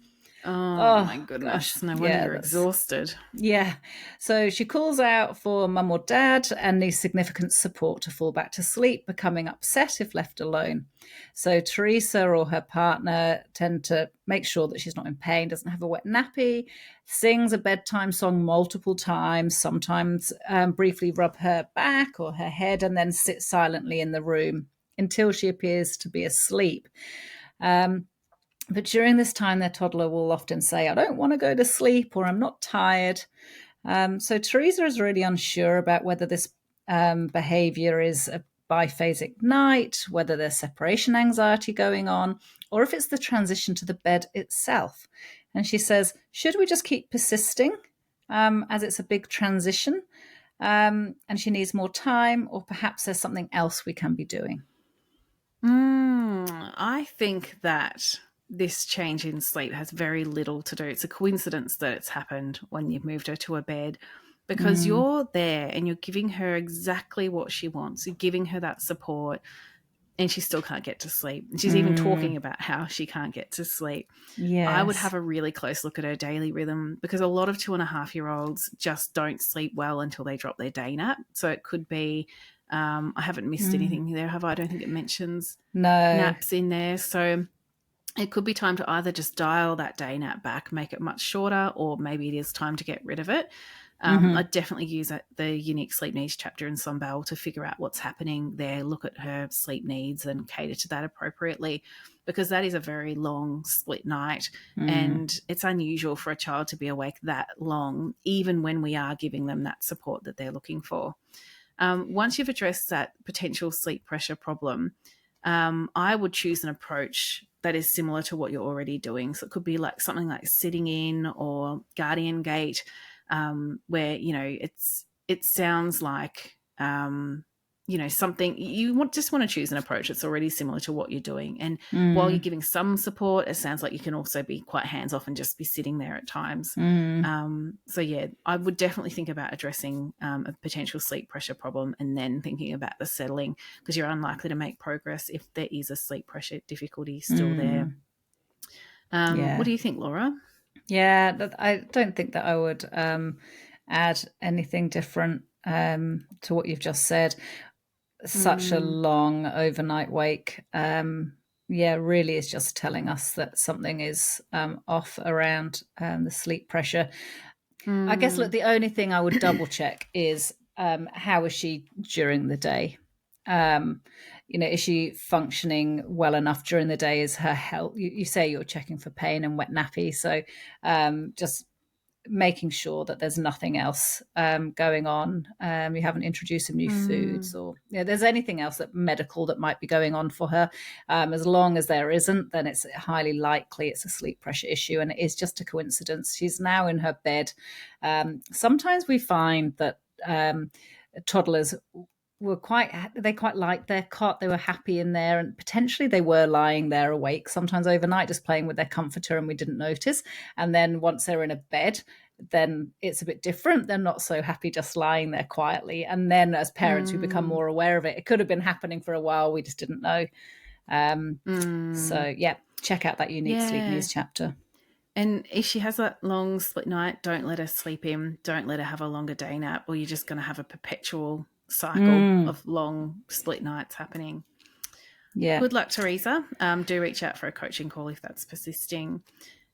Speaker 1: Oh my
Speaker 2: Gosh.
Speaker 1: goodness. No wonder you're exhausted.
Speaker 2: Yeah. So she calls out for mum or dad and needs significant support to fall back to sleep, becoming upset if left alone. So Teresa or her partner tend to make sure that she's not in pain, doesn't have a wet nappy, sings a bedtime song multiple times, sometimes briefly rub her back or her head, and then sit silently in the room until she appears to be asleep. But during this time, their toddler will often say, I don't want to go to sleep, or I'm not tired. So Teresa is really unsure about whether this behavior is a biphasic night, whether there's separation anxiety going on, or if it's the transition to the bed itself. And she says, should we just keep persisting as it's a big transition and she needs more time, or perhaps there's something else we can be doing?
Speaker 1: I think that this change in sleep has very little to do. It's a coincidence that it's happened when you've moved her to a bed, because
Speaker 2: Mm,
Speaker 1: you're there and you're giving her exactly what she wants. You're giving her that support, and she still can't get to sleep. And she's even talking
Speaker 2: mm,
Speaker 1: about how she can't get to sleep. I would have
Speaker 2: yes.
Speaker 1: a really close look at her daily rhythm, because a lot of 2.5-year-olds just don't sleep well until they drop their day nap. So it could be, I haven't missed
Speaker 2: Mm,
Speaker 1: anything there, have I? I don't think it mentions
Speaker 2: no.
Speaker 1: naps in there. So it could be time to either just dial that day nap back, make it much shorter, or maybe it is time to get rid of it. I
Speaker 2: Mm-hmm.
Speaker 1: definitely use the unique sleep needs chapter in Sunbell to figure out what's happening there, look at her sleep needs and cater to that appropriately, because that is a very long split night,
Speaker 2: Mm,
Speaker 1: and it's unusual for a child to be awake that long, even when we are giving them that support that they're looking for. Once you've addressed that potential sleep pressure problem, I would choose an approach that is similar to what you're already doing. So it could be like something like sitting in or guardian gate, where it sounds like something you just want to choose an approach that's already similar to what you're doing. And while you're
Speaker 2: mm,
Speaker 1: giving some support, it sounds like you can also be quite hands off and just be sitting there at times.
Speaker 2: mm,
Speaker 1: So yeah, I would definitely think about addressing a potential sleep pressure problem, and then thinking about the settling, because you're unlikely to make progress if there is a sleep pressure difficulty still there.
Speaker 2: mm.
Speaker 1: What
Speaker 2: Yeah.
Speaker 1: do you think, Laura?
Speaker 2: Yeah, I don't think that I would add anything different to what you've just said. Such a
Speaker 1: Mm,
Speaker 2: long overnight wake. Yeah, really is just telling us that something is off around the sleep pressure. I guess, look,
Speaker 1: mm,
Speaker 2: the only thing I would double check is how is she during the day? Um, is she functioning well enough during the day? Is her health? You say you're checking for pain and wet nappy, so just making sure that there's nothing else going on. You haven't introduced some new foods,
Speaker 1: mm,
Speaker 2: or there's anything else that medical that might be going on for her. As long as there isn't, then it's highly likely it's a sleep pressure issue, and it is just a coincidence. She's now in her bed. Sometimes we find that toddlers they quite liked their cot, they were happy in there, and potentially they were lying there awake sometimes overnight just playing with their comforter, and we didn't notice. And then once they're in a bed, then it's a bit different. They're not so happy just lying there quietly, and then as parents we become
Speaker 1: mm,
Speaker 2: more aware of it. It could have been happening for a while, we just didn't know. So
Speaker 1: mm.
Speaker 2: yeah, check out that unique sleep
Speaker 1: Yeah.
Speaker 2: news chapter.
Speaker 1: And if she has that long split night, don't let her sleep in. Don't let her have a longer day nap, or you're just going to have a perpetual cycle
Speaker 2: Mm,
Speaker 1: of long split nights happening.
Speaker 2: yeah.
Speaker 1: Good luck, Teresa. Do reach out for a coaching call if that's persisting.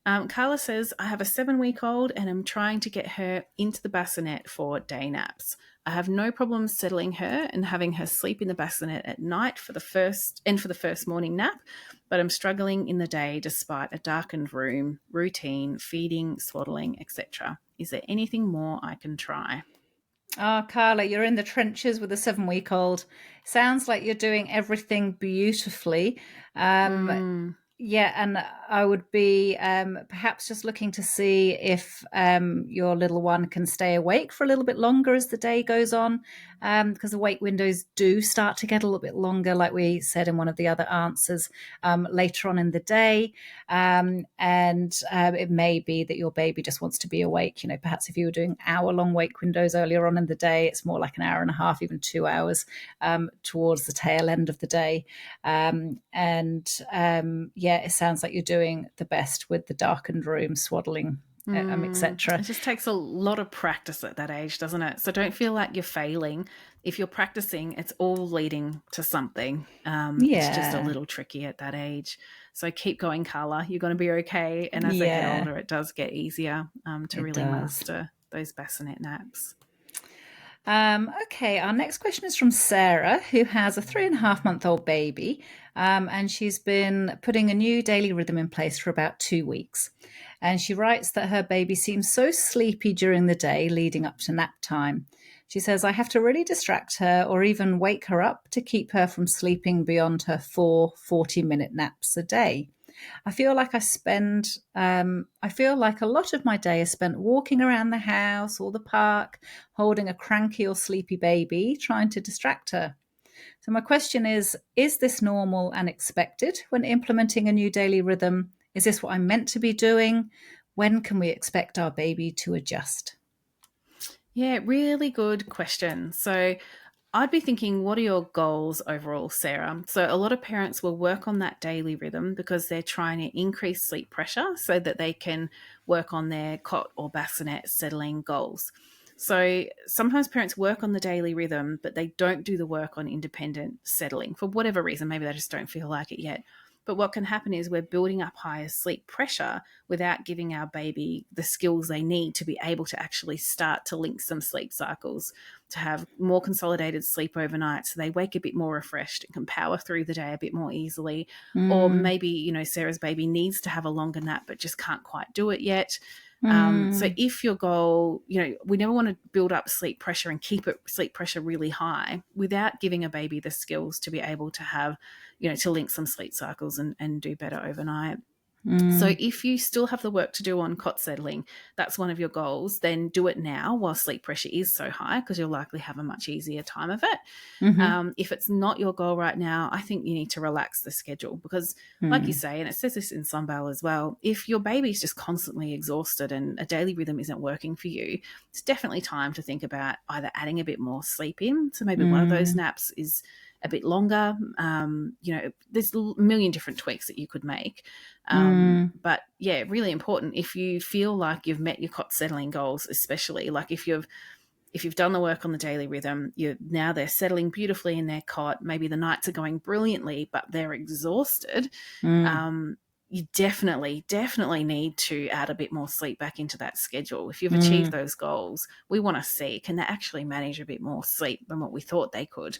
Speaker 1: Carla says, I have a 7-week-old and I'm trying to get her into the bassinet for day naps. I have no problem settling her and having her sleep in the bassinet at night for the first morning nap, but I'm struggling in the day despite a darkened room, routine, feeding, swaddling, etc. Is there anything more I can try?
Speaker 2: Oh, Carla, you're in the trenches with a 7-week-old. Sounds like you're doing everything beautifully. Um,
Speaker 1: Mm,
Speaker 2: yeah, and I would be perhaps just looking to see if your little one can stay awake for a little bit longer as the day goes on, because the wake windows do start to get a little bit longer, like we said in one of the other answers, later on in the day. And it may be that your baby just wants to be awake. Perhaps if you were doing hour-long wake windows earlier on in the day, it's more like an hour and a half, even 2 hours towards the tail end of the day. Yeah, it sounds like you're doing the best with the darkened room, swaddling,
Speaker 1: It
Speaker 2: etc.
Speaker 1: just takes a lot of practice at that age, doesn't it? So don't feel like you're failing. If you're practicing, it's all leading to something. It's just a
Speaker 2: Yeah,
Speaker 1: little tricky at that age. So keep going, Carla. You're going to be okay. And as they get
Speaker 2: yeah,
Speaker 1: older, it does get easier to
Speaker 2: it
Speaker 1: really
Speaker 2: does.
Speaker 1: master those bassinet naps.
Speaker 2: Okay, our next question is from Sarah, who has a 3.5-month-old baby, and she's been putting a new daily rhythm in place for about 2 weeks. And she writes that her baby seems so sleepy during the day leading up to nap time. She says, I have to really distract her or even wake her up to keep her from sleeping beyond her 40-minute naps a day. I feel like a lot of my day is spent walking around the house or the park, holding a cranky or sleepy baby, trying to distract her. So, my question is this normal and expected when implementing a new daily rhythm? Is this what I'm meant to be doing? When can we expect our baby to adjust?
Speaker 1: Yeah, really good question. So I'd be thinking, what are your goals overall, Sarah? So, a lot of parents will work on that daily rhythm because they're trying to increase sleep pressure so that they can work on their cot or bassinet settling goals. So, sometimes parents work on the daily rhythm, but they don't do the work on independent settling for whatever reason. Maybe they just don't feel like it yet. But what can happen is we're building up higher sleep pressure without giving our baby the skills they need to be able to actually start to link some sleep cycles, to have more consolidated sleep overnight so they wake a bit more refreshed and can power through the day a bit more easily. Or
Speaker 2: Mm,
Speaker 1: maybe, Sarah's baby needs to have a longer nap but just can't quite do it yet. So
Speaker 2: mm,
Speaker 1: if your goal, we never want to build up sleep pressure and keep sleep pressure really high without giving a baby the skills to be able to have, to link some sleep cycles and do better overnight. So
Speaker 2: mm,
Speaker 1: if you still have the work to do on cot settling, that's one of your goals, then do it now while sleep pressure is so high because you'll likely have a much easier time of it.
Speaker 2: mm-hmm,
Speaker 1: If it's not your goal right now, I think you need to relax the schedule because, like you
Speaker 2: mm,
Speaker 1: say, and it says this in Sunbell as well, if your baby's just constantly exhausted and a daily rhythm isn't working for you, it's definitely time to think about either adding a bit more sleep in. So maybe one of those
Speaker 2: mm,
Speaker 1: naps is a bit longer. There's a million different tweaks that you could make.
Speaker 2: mm,
Speaker 1: But yeah, really important if you feel like you've met your cot settling goals, especially like if you've done the work on the daily rhythm, they're settling beautifully in their cot. Maybe the nights are going brilliantly, but they're exhausted.
Speaker 2: mm,
Speaker 1: Um, you definitely need to add a bit more sleep back into that schedule. If you've achieved
Speaker 2: mm.
Speaker 1: those goals, we want to see, can they actually manage a bit more sleep than what we thought they could?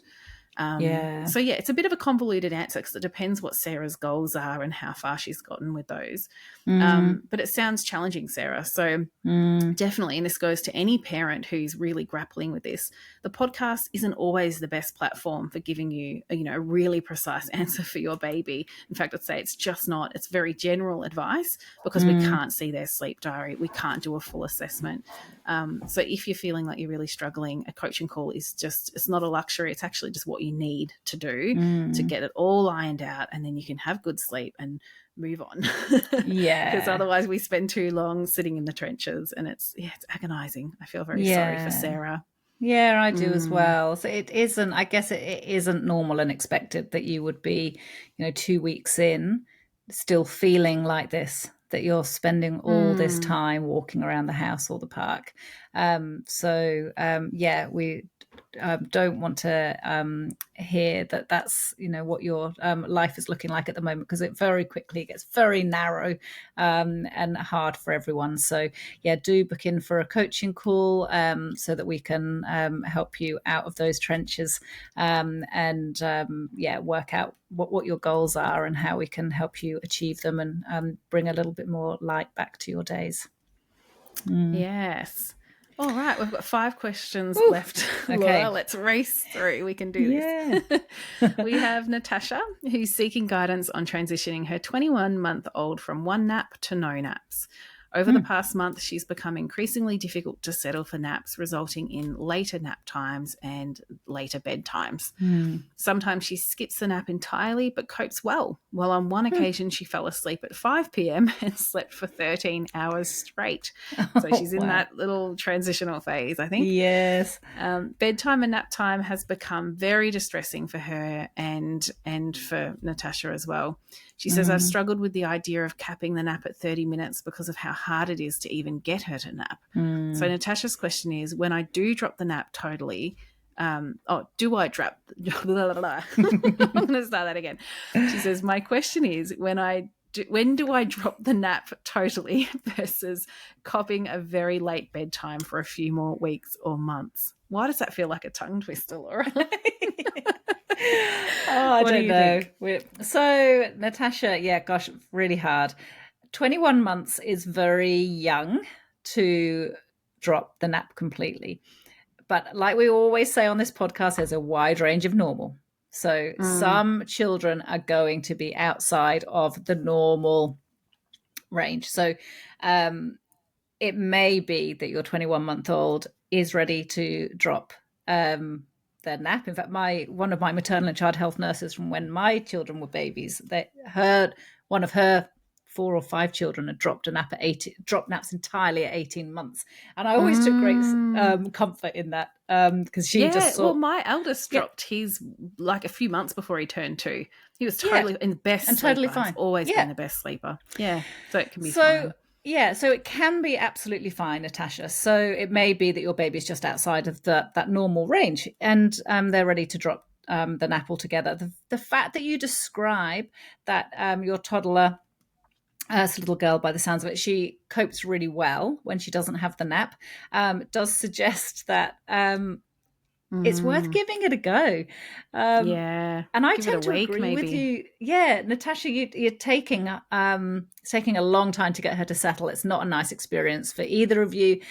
Speaker 2: Yeah.
Speaker 1: So yeah, it's a bit of a convoluted answer because it depends what Sarah's goals are and how far she's gotten with those.
Speaker 2: Mm,
Speaker 1: But it sounds challenging, Sarah. So
Speaker 2: mm,
Speaker 1: definitely, and this goes to any parent who's really grappling with this. The podcast isn't always the best platform for giving you, a really precise answer for your baby. In fact, I'd say it's just not. It's very general advice because we
Speaker 2: mm,
Speaker 1: can't see their sleep diary. We can't do a full assessment. So if you're feeling like you're really struggling, a coaching call it's not a luxury. It's actually just what you need to do to
Speaker 2: mm.
Speaker 1: get it all ironed out, and then you can have good sleep and move on. Because
Speaker 2: Yeah.
Speaker 1: otherwise we spend too long sitting in the trenches and it's agonizing. I feel very sorry for
Speaker 2: Yeah.
Speaker 1: Sarah.
Speaker 2: Yeah, I do as
Speaker 1: Mm,
Speaker 2: well. So it isn't, I guess it isn't normal and expected that you would be, 2 weeks in still feeling like this, that you're spending all this
Speaker 1: mm,
Speaker 2: time walking around the house or the park. Yeah, we don't want to hear that that's, what your life is looking like at the moment, because it very quickly gets very narrow and hard for everyone. So yeah, do book in for a coaching call so that we can help you out of those trenches and work out what your goals are and how we can help you achieve them and bring a little bit more light back to your days. Mm.
Speaker 1: yes. All right, we've got 5 questions
Speaker 2: Woo.
Speaker 1: left, Laura.
Speaker 2: Okay.
Speaker 1: Let's race through. We can do
Speaker 2: Yeah.
Speaker 1: this. We have Natasha, who's seeking guidance on transitioning her 21-month-old from one nap to no naps. Over the
Speaker 2: Mm.
Speaker 1: past month, she's become increasingly difficult to settle for naps, resulting in later nap times and later bedtimes.
Speaker 2: Mm.
Speaker 1: Sometimes she skips the nap entirely but copes well. While on one
Speaker 2: Mm.
Speaker 1: occasion she fell asleep at 5 p.m. and slept for 13 hours straight. So
Speaker 2: Oh,
Speaker 1: she's in
Speaker 2: wow.
Speaker 1: that little transitional phase, I think.
Speaker 2: Yes.
Speaker 1: Bedtime and nap time has become very distressing for her and for Natasha as well. She says, I've
Speaker 2: Mm.
Speaker 1: struggled with the idea of capping the nap at 30 minutes because of how hard it is to even get her to nap. So
Speaker 2: Mm.
Speaker 1: Natasha's question is, when I do drop the nap totally, do I drop? I'm going to start that again. She says, my question is, when do I drop the nap totally versus copping a very late bedtime for a few more weeks or months? Why does that feel like a tongue twister, Laura?
Speaker 2: Oh, I
Speaker 1: What do
Speaker 2: don't
Speaker 1: you
Speaker 2: know.
Speaker 1: think?
Speaker 2: So, Natasha, yeah, gosh, really hard. 21 months is very young to drop the nap completely. But like we always say on this podcast, there's a wide range of normal. So
Speaker 1: Mm,
Speaker 2: some children are going to be outside of the normal range. So um, it may be that your 21-month-old is ready to drop their nap. In fact, my one of my maternal and child health nurses from when my children were babies, they heard one of her 4 or 5 children had dropped a nap at 18, dropped naps entirely at 18 months. And I always took great
Speaker 1: Mm.
Speaker 2: comfort in that, because she just
Speaker 1: Yeah, well,
Speaker 2: saw,
Speaker 1: my eldest
Speaker 2: yeah,
Speaker 1: dropped his like a few months before he turned 2. He was
Speaker 2: yeah,
Speaker 1: totally in the best
Speaker 2: and totally
Speaker 1: sleeper. He's
Speaker 2: fine.
Speaker 1: always been
Speaker 2: Yeah.
Speaker 1: the best sleeper. Yeah, so it can be
Speaker 2: So
Speaker 1: fine.
Speaker 2: yeah, so it can be absolutely fine, Natasha. So it may be that your baby's just outside of that normal range, and they're ready to drop the nap altogether. The fact that you describe that your toddler, this little girl, by the sounds of it, she copes really well when she doesn't have the nap, does suggest that it's worth
Speaker 1: Mm.
Speaker 2: giving it a go. Um,
Speaker 1: Yeah,
Speaker 2: and I
Speaker 1: give it a
Speaker 2: tend to
Speaker 1: week
Speaker 2: agree with
Speaker 1: maybe.
Speaker 2: you. Yeah, Natasha, you're taking a long time to get her to settle. It's not a nice experience for either of you,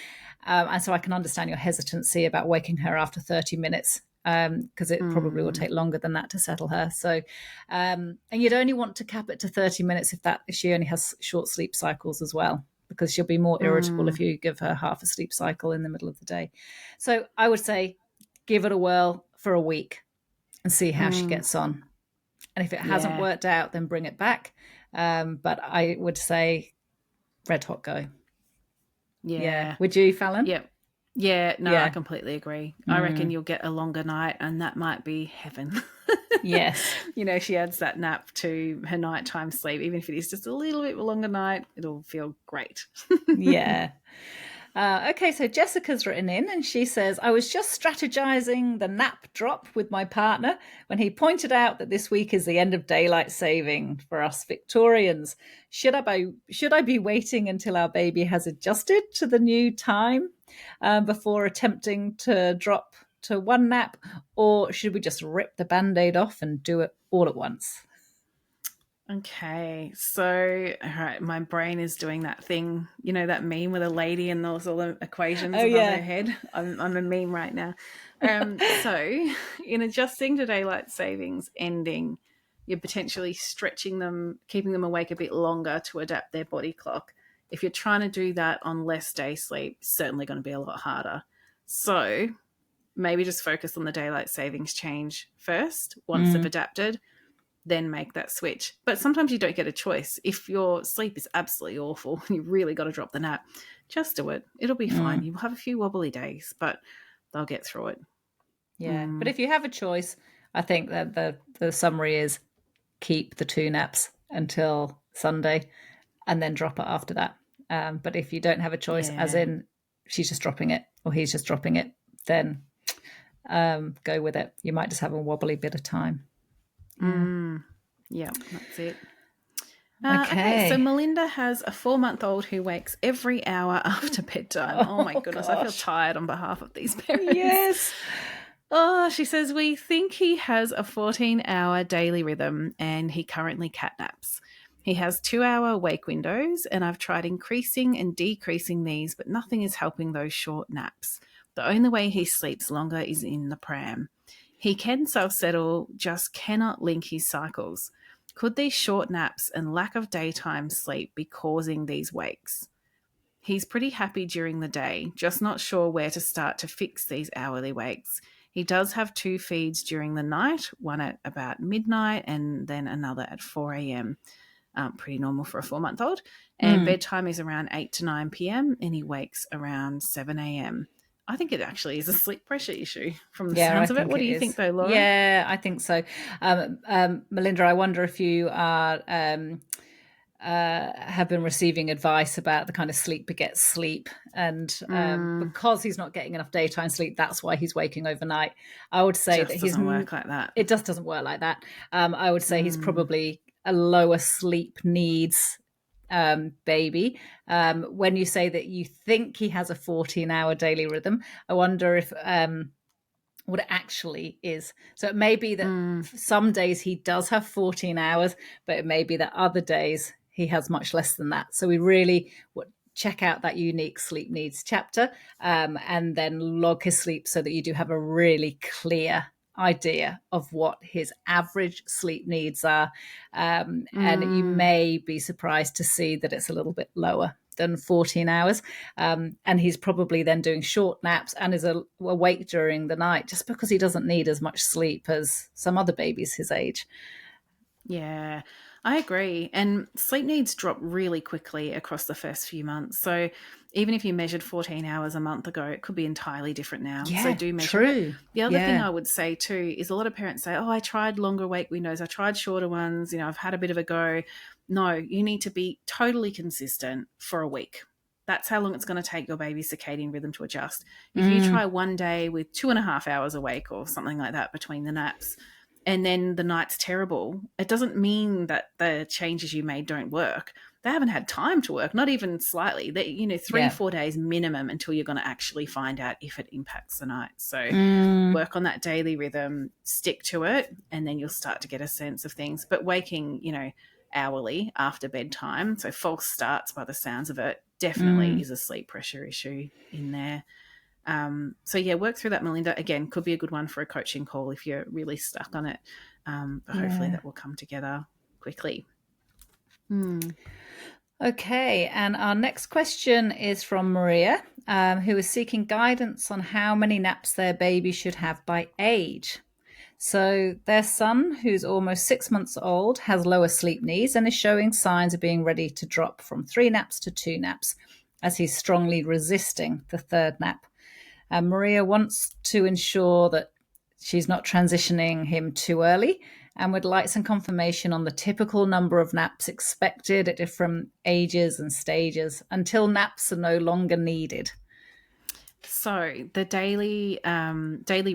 Speaker 2: and so I can understand your hesitancy about waking her after 30 minutes, because it probably will
Speaker 1: Mm.
Speaker 2: take longer than that to settle her. So, and you'd only want to cap it to 30 minutes if she only has short sleep cycles as well, because she'll be more irritable if
Speaker 1: Mm.
Speaker 2: you give her half a sleep cycle in the middle of the day. So I would say give it a whirl for a week and see how she
Speaker 1: Mm.
Speaker 2: gets on. And if it hasn't
Speaker 1: Yeah.
Speaker 2: worked out, then bring it back. But I would say red hot go. Yeah.
Speaker 1: Yeah.
Speaker 2: Would you, Fallon?
Speaker 1: Yep. Yeah, no, I
Speaker 2: Yeah.
Speaker 1: completely agree. I reckon
Speaker 2: Mm.
Speaker 1: you'll get a longer night, and that might be heaven.
Speaker 2: Yes.
Speaker 1: She adds that nap to her nighttime sleep. Even if it is just a little bit longer night, it'll feel great.
Speaker 2: Yeah. Okay, so Jessica's written in and she says, I was just strategizing the nap drop with my partner when he pointed out that this week is the end of daylight saving for us Victorians. Should I be waiting until our baby has adjusted to the new time before attempting to drop to one nap, or should we just rip the band-aid off and do it all at once?
Speaker 1: Okay, so all right, my brain is doing that thing, that meme with a lady and those all the equations
Speaker 2: Oh
Speaker 1: above her
Speaker 2: yeah.
Speaker 1: head. I'm a meme right now. So in adjusting to daylight savings ending, you're potentially stretching them, keeping them awake a bit longer to adapt their body clock. If you're trying to do that on less day sleep, it's certainly going to be a lot harder. So maybe just focus on the daylight savings change first once they've
Speaker 2: Mm,
Speaker 1: adapted, then make that switch. But sometimes you don't get a choice. If your sleep is absolutely awful and you really got to drop the nap, just do it. It'll be fine.
Speaker 2: mm.
Speaker 1: You'll have a few wobbly days, but they'll get through it.
Speaker 2: Yeah, but
Speaker 1: Mm,
Speaker 2: if you have a choice, I think that the summary is keep the 2 naps until Sunday and then drop it after that. But if you don't have a choice, as
Speaker 1: yeah.
Speaker 2: in she's just dropping it or he's just dropping it, then go with it. You might just have a wobbly bit of time. Yeah.
Speaker 1: Mm, yeah, that's it. Okay, so
Speaker 2: Okay.
Speaker 1: Melinda has a 4-month-old who wakes every hour after bedtime. Oh my
Speaker 2: Oh
Speaker 1: goodness, I feel
Speaker 2: gosh.
Speaker 1: tired on behalf of these parents.
Speaker 2: Yes.
Speaker 1: Oh, she says, we think he has a 14-hour daily rhythm and he currently catnaps. He has 2-hour wake windows, and I've tried increasing and decreasing these, but nothing is helping those short naps. The only way he sleeps longer is in the pram. He can self settle, just cannot link his cycles. Could these short naps and lack of daytime sleep be causing these wakes? He's pretty happy during the day, just not sure where to start to fix these hourly wakes. He does have 2 feeds during the night, one at about midnight and then another at 4 a.m. Pretty normal for a 4-month-old. And
Speaker 2: Mm.
Speaker 1: bedtime is around 8 to 9 p.m. and he wakes around 7 a.m. I think it actually is a sleep pressure issue from the
Speaker 2: Yeah, I
Speaker 1: sounds of it.
Speaker 2: think
Speaker 1: What
Speaker 2: it
Speaker 1: do you think
Speaker 2: is.
Speaker 1: though, Laura?
Speaker 2: Yeah, I think so. Melinda, I wonder if you are have been receiving advice about the kind of sleep begets sleep, and
Speaker 1: Mm,
Speaker 2: because he's not getting enough daytime sleep, that's why he's waking overnight. I would say that
Speaker 1: just doesn't work like that.
Speaker 2: it just doesn't work like that. I would say he's
Speaker 1: Mm,
Speaker 2: probably a lower sleep needs baby. When you say that you think he has a 14-hour daily rhythm, I wonder if what it actually is. So it may be that
Speaker 1: mm,
Speaker 2: some days he does have 14 hours, but it may be that other days he has much less than that. So we really check out that unique sleep needs chapter, and then log his sleep so that you do have a really clear idea of what his average sleep needs are. And you
Speaker 1: mm.
Speaker 2: may be surprised to see that it's a little bit lower than 14 hours. And he's probably then doing short naps and is awake during the night just because he doesn't need as much sleep as some other babies his age.
Speaker 1: Yeah. I agree. And sleep needs drop really quickly across the first few months. So even if you measured 14 hours a month ago, it could be entirely different now. So
Speaker 2: Yeah,
Speaker 1: do measure it.
Speaker 2: true.
Speaker 1: The other thing
Speaker 2: Yeah.
Speaker 1: I would say too is a lot of parents say, oh, I tried longer wake windows, I tried shorter ones, I've had a bit of a go. No, you need to be totally consistent for a week. That's how long it's going to take your baby's circadian rhythm to adjust. If you
Speaker 2: Mm,
Speaker 1: try one day with 2.5 hours awake or something like that between the naps, and then the night's terrible, it doesn't mean that the changes you made don't work. They haven't had time to work, not even slightly. They, three,
Speaker 2: yeah.
Speaker 1: 4 days minimum until you're going to actually find out if it impacts the night. So
Speaker 2: Mm,
Speaker 1: work on that daily rhythm, stick to it, and then you'll start to get a sense of things. But waking, hourly after bedtime, so false starts by the sounds of it, definitely
Speaker 2: mm,
Speaker 1: is a sleep pressure issue in there. So yeah, work through that, Melinda. Again, could be a good one for a coaching call if you're really stuck on it. But hopefully
Speaker 2: yeah.
Speaker 1: that will come together quickly. Hmm.
Speaker 2: Okay, and our next question is from Maria, who is seeking guidance on how many naps their baby should have by age. So, their son, who's almost 6 months old, has lower sleep needs and is showing signs of being ready to drop from 3 naps to 2 naps, as he's strongly resisting the third nap. And Maria wants to ensure that she's not transitioning him too early and would like some confirmation on the typical number of naps expected at different ages and stages until naps are no longer needed.
Speaker 1: So the daily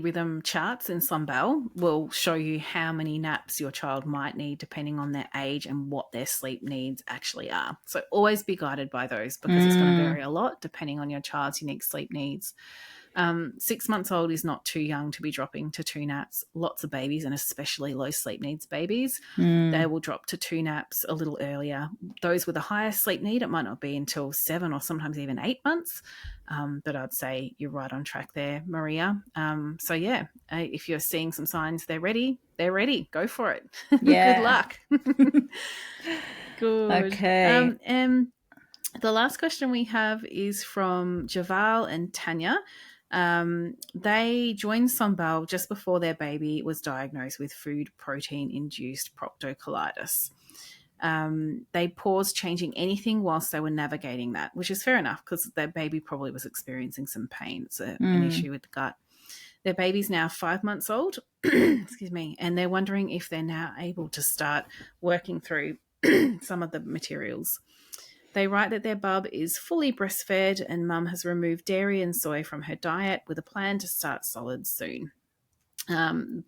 Speaker 1: rhythm charts in Sunbell will show you how many naps your child might need depending on their age and what their sleep needs actually are. So always be guided by those because it's going to
Speaker 2: Mm,
Speaker 1: vary a lot depending on your child's unique sleep needs. 6 months old is not too young to be dropping to 2 naps. Lots of babies, and especially low sleep needs babies, they
Speaker 2: mm,
Speaker 1: will drop to 2 naps a little earlier. Those with a higher sleep need, it might not be until 7 or sometimes even 8 months. But I'd say you're right on track there, Maria. So yeah, if you're seeing some signs they're ready, they're ready. Go for it. Good
Speaker 2: yeah.
Speaker 1: luck. Good.
Speaker 2: Okay.
Speaker 1: And the last question we have is from Javal and Tanya. They joined Sunbell just before their baby was diagnosed with food protein induced proctocolitis. They paused changing anything whilst they were navigating that, which is fair enough because their baby probably was experiencing some pain. It's an
Speaker 2: Mm,
Speaker 1: issue with the gut. Their baby's now 5 months old, excuse me, and they're wondering if they're now able to start working through some of the materials. They write that their bub is fully breastfed and mum has removed dairy and soy from her diet with a plan to start solids soon.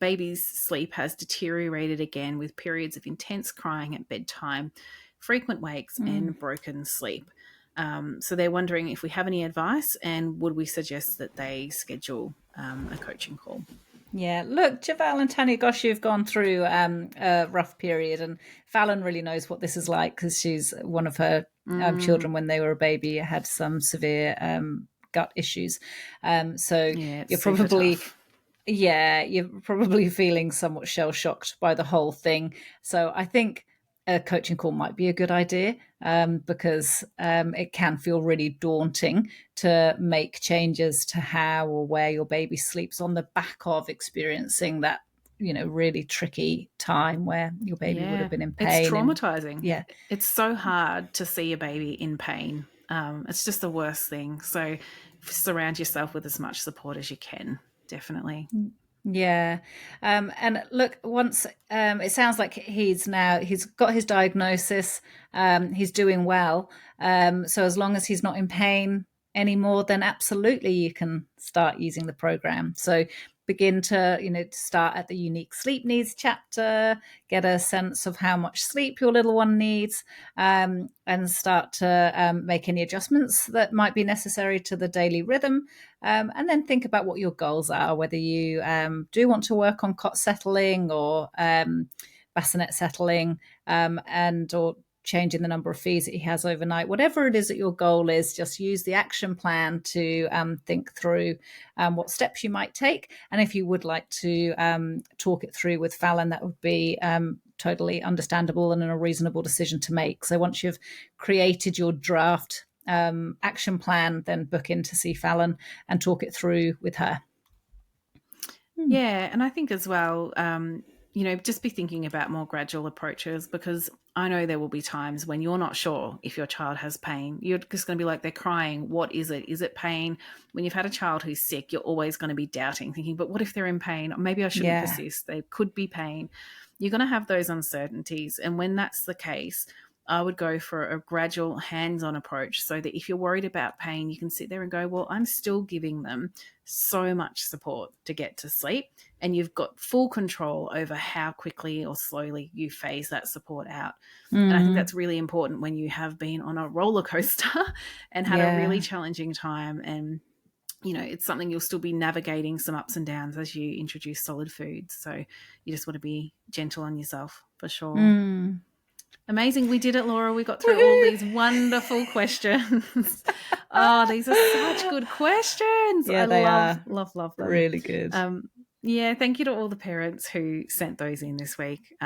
Speaker 1: Baby's sleep has deteriorated again with periods of intense crying at bedtime, frequent wakes,
Speaker 2: mm.
Speaker 1: and broken sleep. So they're wondering if we have any advice and would we suggest that they schedule a coaching call.
Speaker 2: Yeah, look, Javal and Tanya, gosh, you've gone through a rough period, and Fallon really knows what this is like because she's one of her
Speaker 1: Mm,
Speaker 2: children when they were a baby had some severe gut issues. So
Speaker 1: yeah, it's
Speaker 2: you're
Speaker 1: super
Speaker 2: probably
Speaker 1: tough.
Speaker 2: yeah, you're probably feeling somewhat shell shocked by the whole thing. So I think a coaching call might be a good idea because it can feel really daunting to make changes to how or where your baby sleeps on the back of experiencing that, really tricky time where your baby would have
Speaker 1: Yeah,
Speaker 2: been in
Speaker 1: it's
Speaker 2: pain. And
Speaker 1: traumatizing.
Speaker 2: yeah,
Speaker 1: It's so hard to see a baby in pain. It's just the worst thing. So surround yourself with as much support as you can. Definitely.
Speaker 2: yeah. And look, once it sounds like he's got his diagnosis, he's doing well. So as long as he's not in pain anymore, then absolutely you can start using the program. So begin to, start at the unique sleep needs chapter, get a sense of how much sleep your little one needs, and start to make any adjustments that might be necessary to the daily rhythm, and then think about what your goals are, whether you do want to work on cot settling or bassinet settling, and or changing the number of feeds that he has overnight. Whatever it is that your goal is, just use the action plan to think through what steps you might take. And if you would like to talk it through with Fallon, that would be totally understandable and a reasonable decision to make. So once you've created your draft action plan, then book in to see Fallon and talk it through with her. Hmm.
Speaker 1: Yeah, and I think as well, just be thinking about more gradual approaches, because I know there will be times when you're not sure if your child has pain. You're just going to be like, they're crying. What is it? Is it pain? When you've had a child who's sick, you're always going to be doubting, thinking, but what if they're in pain? Or maybe I shouldn't
Speaker 2: Yeah.
Speaker 1: persist. There could be pain. You're going to have those uncertainties. And when that's the case, I would go for a gradual hands-on approach, so that if you're worried about pain, you can sit there and go, well, I'm still giving them so much support to get to sleep, and you've got full control over how quickly or slowly you phase that support out. And I think that's really important when you have been on a roller coaster and had a really challenging time, and it's something you'll still be navigating some ups and downs as you introduce solid foods. So you just want to be gentle on yourself, for sure. Amazing. We did it, Laura. We got through all these wonderful questions. Oh, these are such good questions.
Speaker 2: Yeah,
Speaker 1: I
Speaker 2: are
Speaker 1: love them.
Speaker 2: Really good.
Speaker 1: Thank you to all the parents who sent those in this week.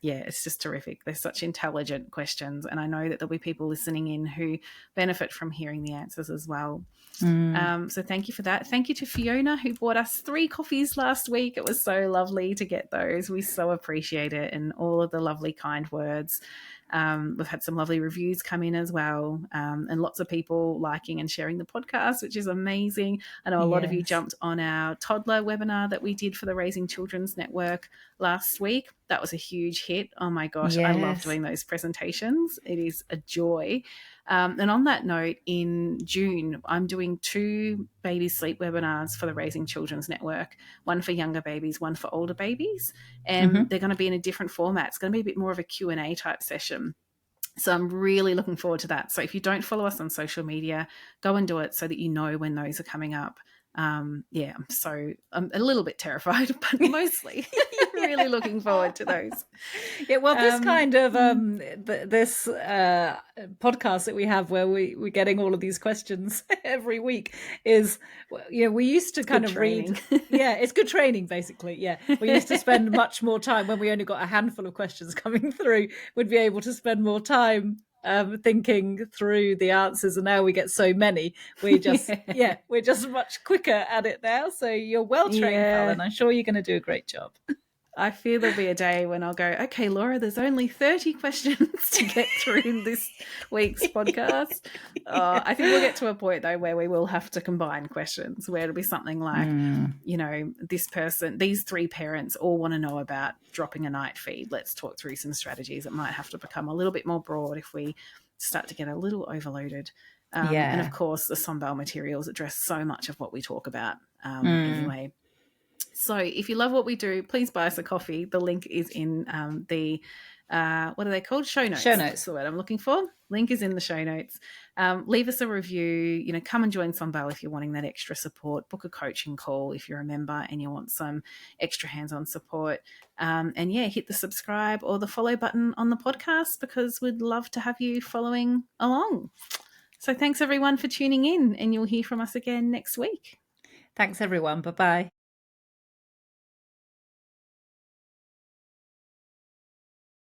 Speaker 1: It's just terrific. They're such intelligent questions, and I know that there'll be people listening in who benefit from hearing the answers as well. So thank you for that. Thank you to Fiona, who bought us 3 coffees last week. It was so lovely to get those. We so appreciate it, and all of the lovely kind words. We've had some lovely reviews come in as well, and lots of people liking and sharing the podcast, which is amazing. I know a lot of you jumped on our toddler webinar that we did for the Raising Children's Network last week. That was a huge hit. Oh my gosh, I love doing those presentations. It is a joy. And on that note, in June, I'm doing 2 baby sleep webinars for the Raising Children's Network, one for younger babies, one for older babies. And they're going to be in a different format. It's going to be a bit more of a Q&A type session. So I'm really looking forward to that. So if you don't follow us on social media, go and do it so that you know when those are coming up. I'm a little bit terrified, but mostly really looking forward to those.
Speaker 2: Yeah, well, this kind of this podcast that we have, where we're getting all of these questions every week, is, we used to kind of read. Yeah, it's good training, basically. Yeah, we used to spend much more time when we only got a handful of questions coming through. We'd be able to spend more time thinking through the answers, and now we get so many. We just we're just much quicker at it now. So you're well trained, Fallon. I'm sure you're going to do a great job.
Speaker 1: I fear there'll be a day when I'll go, okay, Laura, there's only 30 questions to get through in this week's podcast. I think we'll get to a point, though, where we will have to combine questions, where it'll be something like, these 3 parents all want to know about dropping a night feed. Let's talk through some strategies. It might have to become a little bit more broad if we start to get a little overloaded. And, of course, the Sunbell materials address so much of what we talk about anyway. So if you love what we do, please buy us a coffee. The link is in the, what are they called? Show notes.
Speaker 2: Show notes.
Speaker 1: That's the word I'm looking for. Link is in the show notes. Leave us a review. Come and join Sunbell if you're wanting that extra support. Book a coaching call if you're a member and you want some extra hands-on support. Hit the subscribe or the follow button on the podcast, because we'd love to have you following along. So thanks, everyone, for tuning in, and you'll hear from us again next week.
Speaker 2: Thanks, everyone. Bye-bye.